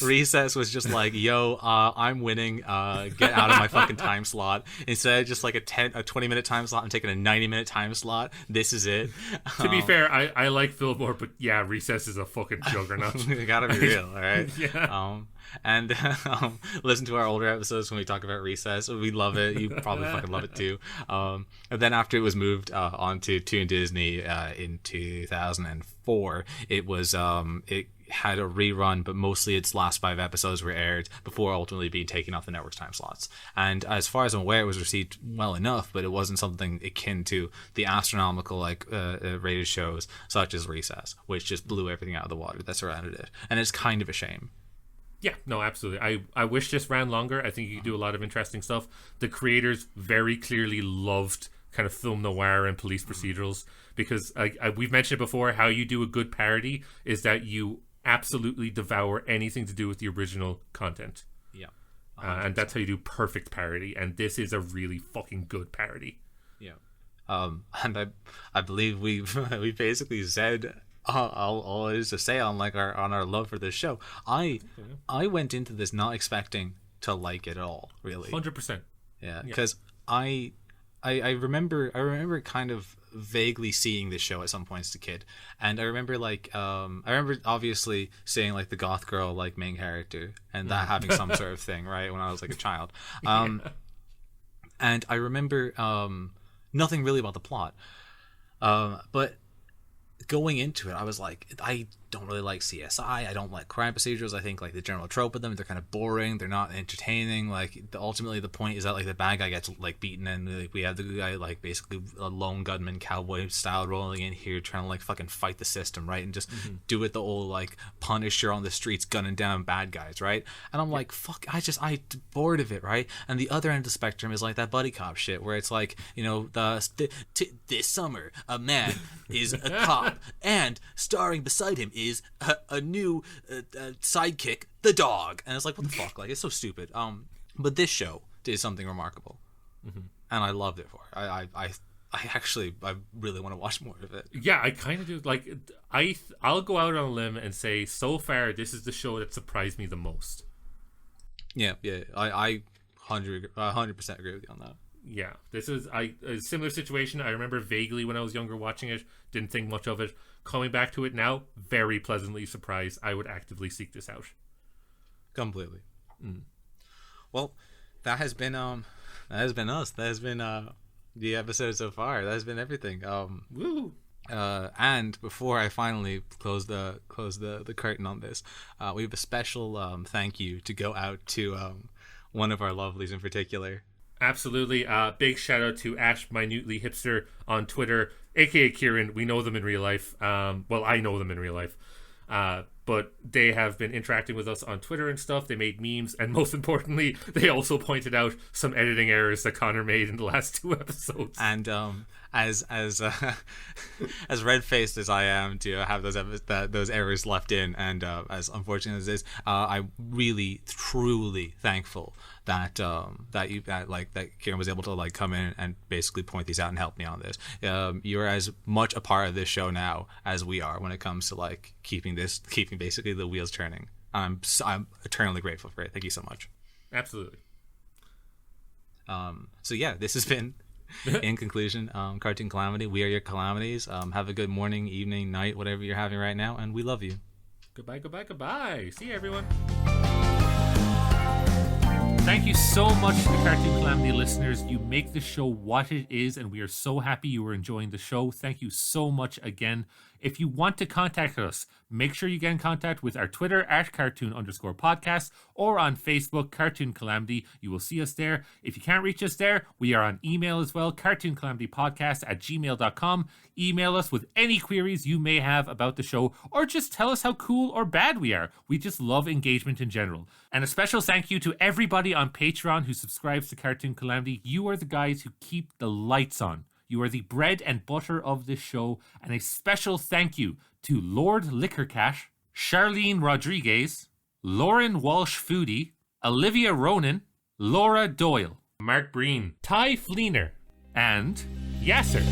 Recess was just like, yo, I'm winning. Get out of my fucking time slot. Instead of just like a 20-minute time slot, I'm taking a 90-minute time slot. This is it. To be fair, I like Fillmore, but yeah, Recess is a fucking juggernaut. You gotta be real, all right? Yeah. And listen to our older episodes when we talk about Recess. We love it. You probably fucking love it too. And then after it was moved onto Toon Disney in 2004, it was it had a rerun, but mostly its last 5 episodes were aired before ultimately being taken off the network's time slots. And as far as I'm aware, it was received well enough, but it wasn't something akin to the astronomical like rated shows such as Recess, which just blew everything out of the water that surrounded it. And it's kind of a shame. Yeah, no, absolutely. I wish this ran longer. I think you could do a lot of interesting stuff. The creators very clearly loved kind of film noir and police procedurals, because we've mentioned before, how you do a good parody is that you absolutely devour anything to do with the original content. Yeah. And that's how you do perfect parody, and this is a really fucking good parody. Yeah. And I believe we basically said all it is to say on like our love for this show. I went into this not expecting to like it at all, really. 100%. Yeah, because I remember kind of vaguely seeing this show at some points as a kid, and I remember obviously seeing like the goth girl like main character, and that having some sort of thing right when I was like a child. And I remember nothing really about the plot, but going into it, I was like, I don't really like CSI. I don't like crime procedurals. I think like the general trope of them, they're kind of boring. They're not entertaining. Like ultimately the point is that like the bad guy gets like beaten, and like, we have the good guy like basically a lone gunman cowboy style rolling in here trying to like fucking fight the system, right? And just do it the old like Punisher on the streets gunning down bad guys, right? And I'm like, fuck, I bored of it, right? And the other end of the spectrum is like that buddy cop shit where it's like, you know, this summer a man is a cop and starring beside him is a new sidekick, the dog, and it's like, what the fuck? Like, it's so stupid. But this show did something remarkable, and I loved it for it. I really want to watch more of it. Yeah, I kind of do. Like, I'll go out on a limb and say, so far, this is the show that surprised me the most. Yeah, I 100% agree with you on that. Yeah, this is a similar situation. I remember vaguely when I was younger watching it, didn't think much of it. Coming back to it now, very pleasantly surprised. I would actively seek this out. Completely. Well, that has been us. That has been the episode so far. That has been everything. Woo! And before I finally close the curtain on this, we have a special thank you to go out to one of our lovelies in particular. Absolutely. Big shout out to Ash Minutely Hipster on Twitter, aka Kieran. We know them in real life. Well, I know them in real life. But they have been interacting with us on Twitter and stuff. They made memes, and most importantly, they also pointed out some editing errors that Connor made in the last 2 episodes. And as red-faced as I am to have those errors left in, and as unfortunate as it is, I'm really truly thankful that Kieran was able to like come in and basically point these out and help me on this. You're as much a part of this show now as we are when it comes to like keeping basically the wheels turning. I'm eternally grateful for it. Thank you so much. Absolutely. So yeah, this has been, in conclusion, Cartoon Calamity. We are your calamities. Have a good morning, evening, night, whatever you're having right now, and we love you. Goodbye, goodbye, goodbye. See you, everyone. Thank you so much to the Cartoon Calamity listeners. You make the show what it is, and we are so happy you are enjoying the show. Thank you so much again. If you want to contact us, make sure you get in contact with our Twitter @cartoon_podcast or on Facebook, Cartoon Calamity. You will see us there. If you can't reach us there, we are on email as well, cartooncalamitypodcast@gmail.com. Email us with any queries you may have about the show, or just tell us how cool or bad we are. We just love engagement in general. And a special thank you to everybody on Patreon who subscribes to Cartoon Calamity. You are the guys who keep the lights on. You are the bread and butter of this show. And a special thank you to Lord Liquorcash, Charlene Rodriguez, Lauren Walsh Foodie, Olivia Ronan, Laura Doyle, Mark Breen, Ty Fleener, and Yasser.